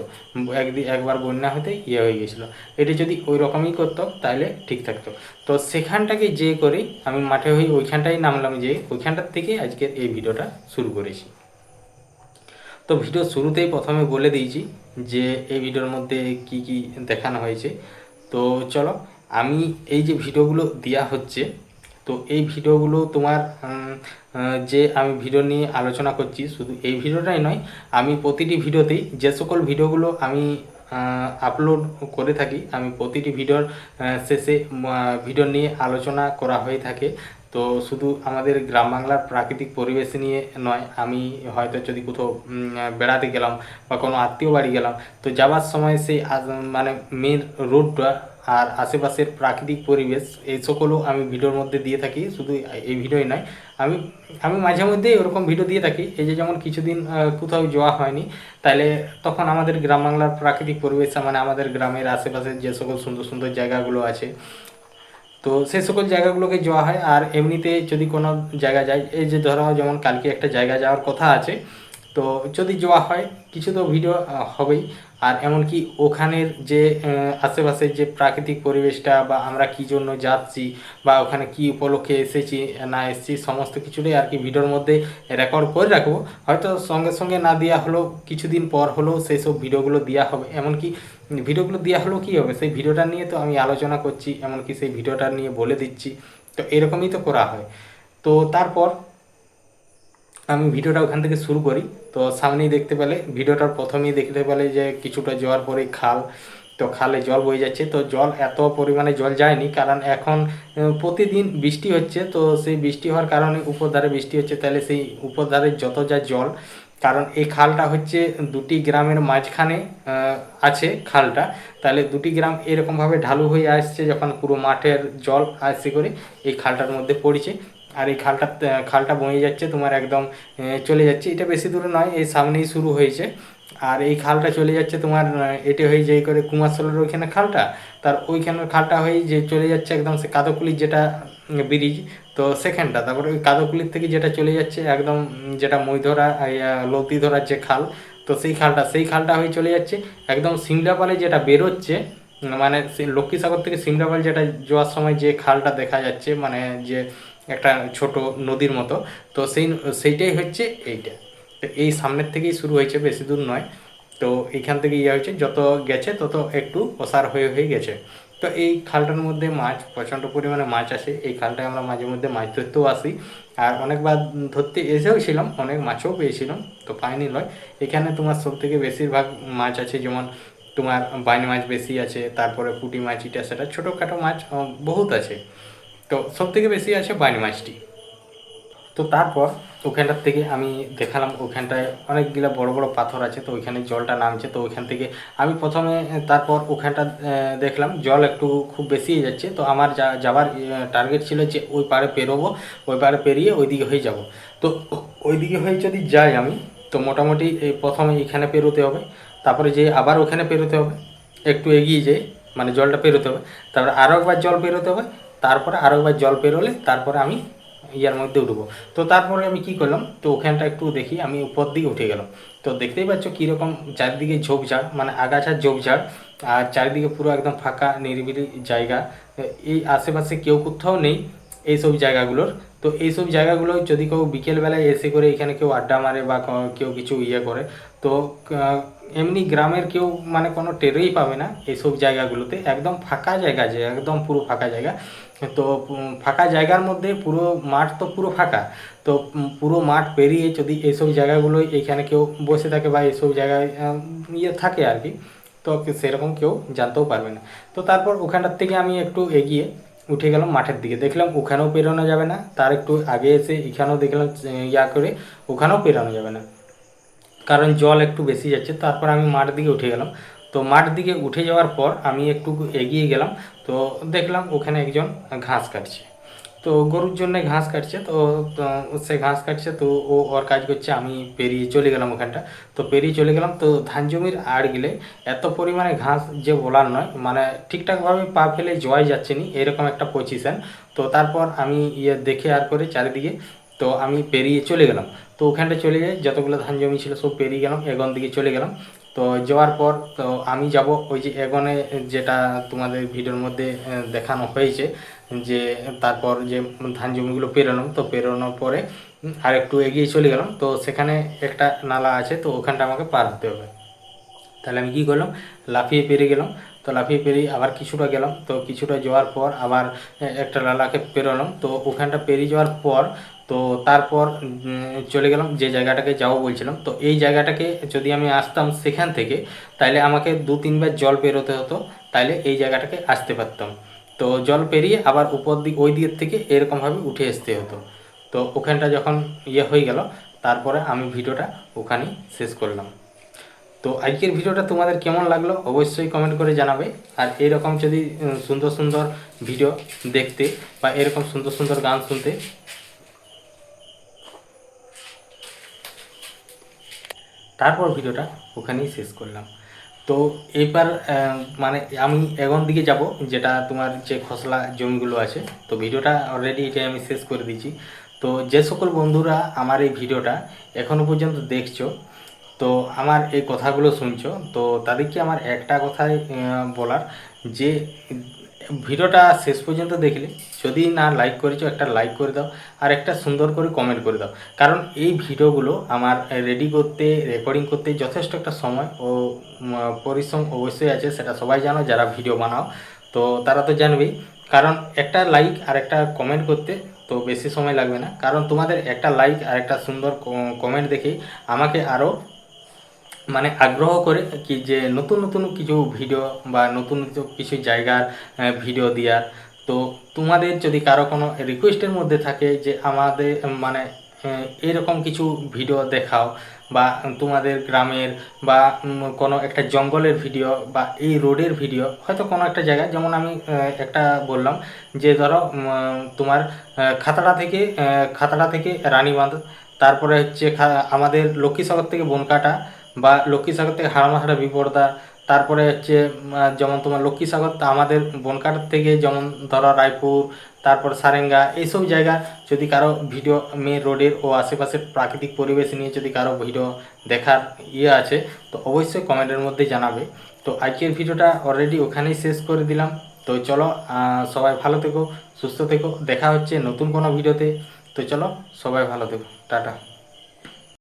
একবার বন্যা হতেই হয়ে গেছিলো। এটা যদি ওই রকমই করতো তাহলে ঠিক থাকতো। তো সেখানটাকে যে করে আমি মাঠে হয়ে ওইখানটাই নামলাম, যে ওইখানটার থেকে আজকের এই ভিডিওটা শুরু করেছি। তো ভিডিও শুরুতেই প্রথমে বলে দিয়েছি যে এই ভিডিওর মধ্যে কি কি দেখানো হয়েছে। তো চলো, আমি এই যে ভিডিওগুলো দেওয়া হচ্ছে, তো এই ভিডিওগুলো তোমার যে আমি ভিডিও নিয়ে আলোচনা করছি, শুধু এই ভিডিওটাই নয়, আমি প্রতিটি ভিডিওতেই যে সকল ভিডিওগুলো আমি আপলোড করে থাকি, আমি প্রতিটি ভিডিওর শেষে ভিডিও নিয়ে আলোচনা করা হয়ে থাকে। তো শুধু আমাদের গ্রাম বাংলার প্রাকৃতিক পরিবেশ নিয়ে নয়, আমি হয়তো যদি কোথাও বেড়াতে গেলাম বা কোনো আত্মীয় বাড়ি গেলাম, তো যাওয়ার সময় সেই মানে মেন রোডটা আর আশেপাশের প্রাকৃতিক পরিবেশ এই সকলও আমি ভিডিওর মধ্যে দিয়ে থাকি। শুধু এই ভিডিওই নয়, আমি মাঝে মধ্যে ওরকম ভিডিও দিয়ে থাকি। এই যে যেমন কিছুদিন কোথাও যাওয়া হয়নি, তাহলে তখন আমাদের গ্রাম বাংলার প্রাকৃতিক পরিবেশ, মানে আমাদের গ্রামের আশেপাশের যে সকল সুন্দর সুন্দর জায়গাগুলো আছে, তো সেই সকল জায়গাগুলোকে যাওয়া হয়। আর এমনিতে যদি কোনো জায়গা যায়, এই যে ধরো যেমন কালকে একটা জায়গা যাওয়ার কথা আছে, তো যদি যাওয়া হয় কিছু তো ভিডিও হবেই। আর এমনকি ওখানের যে আশেপাশের যে প্রাকৃতিক পরিবেশটা, বা আমরা কী জন্য যাচ্ছি, বা ওখানে কী উপলক্ষে এসেছি না এসেছি, সমস্ত কিছুটাই আর কি ভিডিওর মধ্যে রেকর্ড করে রাখবো। হয়তো সঙ্গে সঙ্গে না দেওয়া হলেও কিছুদিন পর হলেও সেই সব ভিডিওগুলো দেওয়া হবে। এমনকি ভিডিওগুলো দেওয়া হলেও কী হবে, সেই ভিডিওটা নিয়ে তো আমি আলোচনা করছি, এমনকি সেই ভিডিওটা নিয়ে বলে দিচ্ছি, তো এরকমই তো করা হয়। তো তারপর আমি ভিডিওটা ওখান থেকে শুরু করি। তো সামনেই দেখতে পেলে, ভিডিওটার প্রথমেই দেখতে পেলে যে কিছুটা যাওয়ার পরে খাল, তো খালে জল বয়ে যাচ্ছে। তো জল এত পরিমাণে জল যায়নি, কারণ এখন প্রতিদিন বৃষ্টি হচ্ছে। তো সেই বৃষ্টি হওয়ার কারণে উপর ধারে বৃষ্টি হচ্ছে, তাহলে সেই উপর ধারে যত যা জল, কারণ এই খালটা হচ্ছে দুটি গ্রামের মাঝখানে আছে খালটা, তাহলে দুটি গ্রাম এরকমভাবে ঢালু হয়ে আসছে, যখন পুরো মাঠের জল আসছে করে এই খালটার মধ্যে পড়েছে। আর এই খালটা বয়ে যাচ্ছে তোমার একদম চলে যাচ্ছে, এটা বেশি দূরে নয়, এই সামনেই শুরু হয়েছে। আর এই খালটা চলে যাচ্ছে তোমার এটা হয়ে যায় করে কুমারশোলের ওইখানে খালটা, তার ওইখানের খালটা হয়ে যে চলে যাচ্ছে একদম সে কাদকুলির যেটা ব্রিজ, তো সেখানটা, তারপরে ওই কাদকুলির থেকে যেটা চলে যাচ্ছে একদম যেটা মইধরা লতিধরার যে খাল, তো সেই খালটা হয়ে চলে যাচ্ছে একদম সিমলাপালে যেটা বেরোচ্ছে, মানে সেই লক্ষ্মীসাগর থেকে সিমলাপাল যেটা যাওয়ার সময় যে খালটা দেখা যাচ্ছে, মানে যে একটা ছোট নদীর মতো, তো সেইটাই হচ্ছে এইটা। তো এই সামনের থেকেই শুরু হয়েছে, বেশি দূর নয়। তো এইখান থেকে ইয়ে হয়েছে, যত গেছে তত একটু ওসার হয়ে হয়ে গেছে। তো এই খালটার মধ্যে মাছ প্রচণ্ড পরিমাণে মাছ আসে, এই খালটায় আমরা মাঝে মধ্যে মাছ ধরতেও আসি, আর অনেকবার ধরতে এসেও ছিলাম, অনেক মাছও পেয়েছিলাম, তো পাইনি নয়। এখানে তোমার সব থেকে বেশিরভাগ মাছ আছে, যেমন তোমার বাইন মাছ বেশি আছে, তারপরে পুঁটি মাছ, এটা সেটা ছোটোখাটো মাছ বহুত আছে, তো সব থেকে বেশি আছে বাইন মাছটি। তো তারপর ওখানটার থেকে আমি দেখালাম, ওখানটায় অনেকগুলো বড় বড় পাথর আছে, তো ওইখানে জলটা নামছে। তো ওইখান থেকে আমি প্রথমে তারপর ওখানটা দেখলাম জল একটু খুব বেশি যাচ্ছে, তো আমার যাওয়ার টার্গেট ছিল যে ওই পাড়ে পেরোবো, ওই পাড়ে পেরিয়ে ওইদিকে হয়ে যাব। তো ওইদিকে হয়ে যদি যাই আমি, তো মোটামুটি প্রথমে এখানে পেরোতে হবে, তারপরে যে আবার ওখানে পেরোতে হবে, একটু এগিয়ে যেয়ে মানে জলটা পেরোতে হবে, তারপরে আরও একবার জল পেরোতে হবে, তারপরে আরও একবার জল পেরোলে তারপরে আমি ইয়ার মধ্যে উঠবো। তো তারপরে আমি কি করলাম, তো ওখানটা একটু দেখি, আমি উপর দিকে উঠে গেলাম। তো দেখতেই পাচ্ছ কীরকম চারিদিকে ঝোপঝাড়, মানে আগাছার ঝোপঝাড়, আর চারিদিকে পুরো একদম ফাঁকা নিরিবিলি জায়গা, এই আশেপাশে কেউ কোথাও নেই এইসব জায়গাগুলোর। তো এইসব জায়গাগুলো যদি কেউ বিকেলবেলায় এসে করে এখানে কেউ আড্ডা মারে বা কেউ কিছু ইয়ে করে, তো এমনি গ্রামের কেউ মানে কোনো টেরই পাবে না এইসব জায়গাগুলোতে, একদম ফাঁকা জায়গা, যে একদম পুরো ফাঁকা জায়গা। তো ফাঁকা জায়গার মধ্যে পুরো মাঠ তো পুরো ফাঁকা, তো পুরো মাঠ পেরিয়ে যদি এইসব জায়গাগুলো এখানে কেউ বসে থাকে বা এইসব জায়গায় ইয়ে থাকে আর কি, তো সেরকম কেউ জানতেও পারবে না। তো তারপর ওখানটার থেকে আমি একটু এগিয়ে উঠে গেলাম মাঠের দিকে, দেখলাম ওখানেও পেরোনো যাবে না, তার একটু আগে এসে এখানেও দেখলাম ইয়া করে ওখানেও পেরোনো যাবে না, কারণ জল একটু বেশি যাচ্ছে। তারপর আমি মাঠ দিকে উঠে গেলাম। তো মাঠ দিকে উঠে যাওয়ার পর আমি একটু এগিয়ে গেলাম, তো দেখলাম ওখানে একজন ঘাস কাটছে, তো গরুর জন্য ঘাস কাটছে। তো সে ঘাস কাটছে, তো ও ওর কাজ করছে, আমি পেরিয়ে চলে গেলাম ওখানটা। তো পেরিয়ে চলে গেলাম, তো ধান জমির আড় গেলে এত পরিমাণে ঘাস যে বলার নয়, মানে ঠিকঠাকভাবে পা ফেলে জোয়াই যাচ্ছে না, এরকম একটা পজিশান। তো তারপর আমি ইয়ে দেখে আর করে চারিদিকে, তো আমি পেরিয়ে চলে গেলাম। তো ওখানটা চলে যাই, যতগুলো ধান জমি ছিল সব পেরিয়ে গেলাম, এগন দিকে চলে গেলাম। তো যাওয়ার পর তো আমি যাব ওই যে এগনে, যেটা তোমাদের ভিডিওর মধ্যে দেখানো হয়েছে, যে তারপর যে ধান জমিগুলো পেরোলাম, তো পেরোনোর পরে আর একটু এগিয়ে চলে গেলাম, তো সেখানে একটা নালা আছে, তো ওখানটা আমাকে পার হতে হবে। তাহলে আমি কী করলাম, লাফিয়ে পেরিয়ে গেলাম। তো লাফিয়ে পেরিয়ে আবার কিছুটা গেলাম, তো কিছুটা যাওয়ার পর আবার একটা নালাকে পেরোলাম। তো ওখানটা পেরিয়ে যাওয়ার পর তো তারপর চলে গেলাম যে জায়গাটাকে যাবো বলছিলাম। তো এই জায়গাটাকে যদি আমি আসতাম সেখান থেকে, তাইলে আমাকে 2-3 বার জল পেরোতে হতো, তাইলে এই জায়গাটাকে আসতে পারতাম। তো জল পেরিয়ে আবার উপর দিক ওই দিকের থেকে এরকমভাবে উঠে আসতে হতো। তো ওখানটা যখন ইয়ে হয়ে গেল, তারপরে আমি ভিডিওটা ওখানেই শেষ করলাম। তো আজকের ভিডিওটা তোমাদের কেমন লাগলো অবশ্যই কমেন্ট করে জানাবে। আর এরকম যদি সুন্দর সুন্দর ভিডিও দেখতে বা এরকম সুন্দর সুন্দর গান শুনতে, তারপর ভিডিওটা ওখানেই শেষ করলাম। তো এইবার মানে আমি এখন দিকে যাব, যেটা তোমার যে খসলা জমিগুলো আছে। তো ভিডিওটা অলরেডি এটাই আমি শেষ করে দিয়েছি। তো যে সকল বন্ধুরা আমার এই ভিডিওটা এখনও পর্যন্ত দেখছো, তো আমার এই কথাগুলো শুনছো, তো তাদেরকে আমার একটা কথাই বলার, যে ভিডিওটা শেষ পর্যন্ত দেখলে যদি না লাইক করেছো, একটা লাইক করে দাও, আর একটা সুন্দর করে কমেন্ট করে দাও। কারণ এই ভিডিওগুলো আমার রেডি করতে, রেকর্ডিং করতে যথেষ্ট একটা সময় ও পরিশ্রম অবশ্যই আছে, সেটা সবাই জানো যারা ভিডিও বানাও, তো তারা তো জানবেই। কারণ একটা লাইক আর একটা কমেন্ট করতে তো বেশি সময় লাগবে না, কারণ তোমাদের একটা লাইক আর একটা সুন্দর কমেন্ট দেখেই আমাকে আরও মানে আগ্রহ করে কি, যে নতুন নতুন কিছু ভিডিও বা নতুন নতুন কিছু জায়গার ভিডিও দেওয়ার। তো তোমাদের যদি কারো কোনো রিকোয়েস্টের মধ্যে থাকে যে আমাদের মানে এরকম কিছু ভিডিও দেখাও, বা তোমাদের গ্রামের বা কোনো একটা জঙ্গলের ভিডিও বা এই রোডের ভিডিও, হয়তো কোনো একটা জায়গায়, যেমন আমি একটা বললাম যে ধরো তোমার খাতড়া থেকে রানীবাঁধ, তারপরে হচ্ছে আমাদের লক্ষ্মীসাগর থেকে বনকাটা, বা লক্ষ্মীসাগর থেকে হাড়মাহাড়া বিপর্দা, তারপরে হচ্ছে যেমন তোমার লক্ষ্মীসাগর, তা আমাদের বনকার থেকে যেমন ধরো রায়পুর, তারপর সারেঙ্গা, এইসব জায়গা যদি কারো ভিডিও মেন রোডের ও আশেপাশের প্রাকৃতিক পরিবেশ নিয়ে যদি কারো ভিডিও দেখার আছে, তো অবশ্যই কমেন্টের মধ্যে জানাবে। তো আজকের ভিডিওটা অলরেডি ওখানেই শেষ করে দিলাম। তো চলো সবাই ভালো থেকো, সুস্থ থেকো, দেখা হচ্ছে নতুন কোনো ভিডিওতে। তো চলো সবাই ভালো থেকো, টাটা।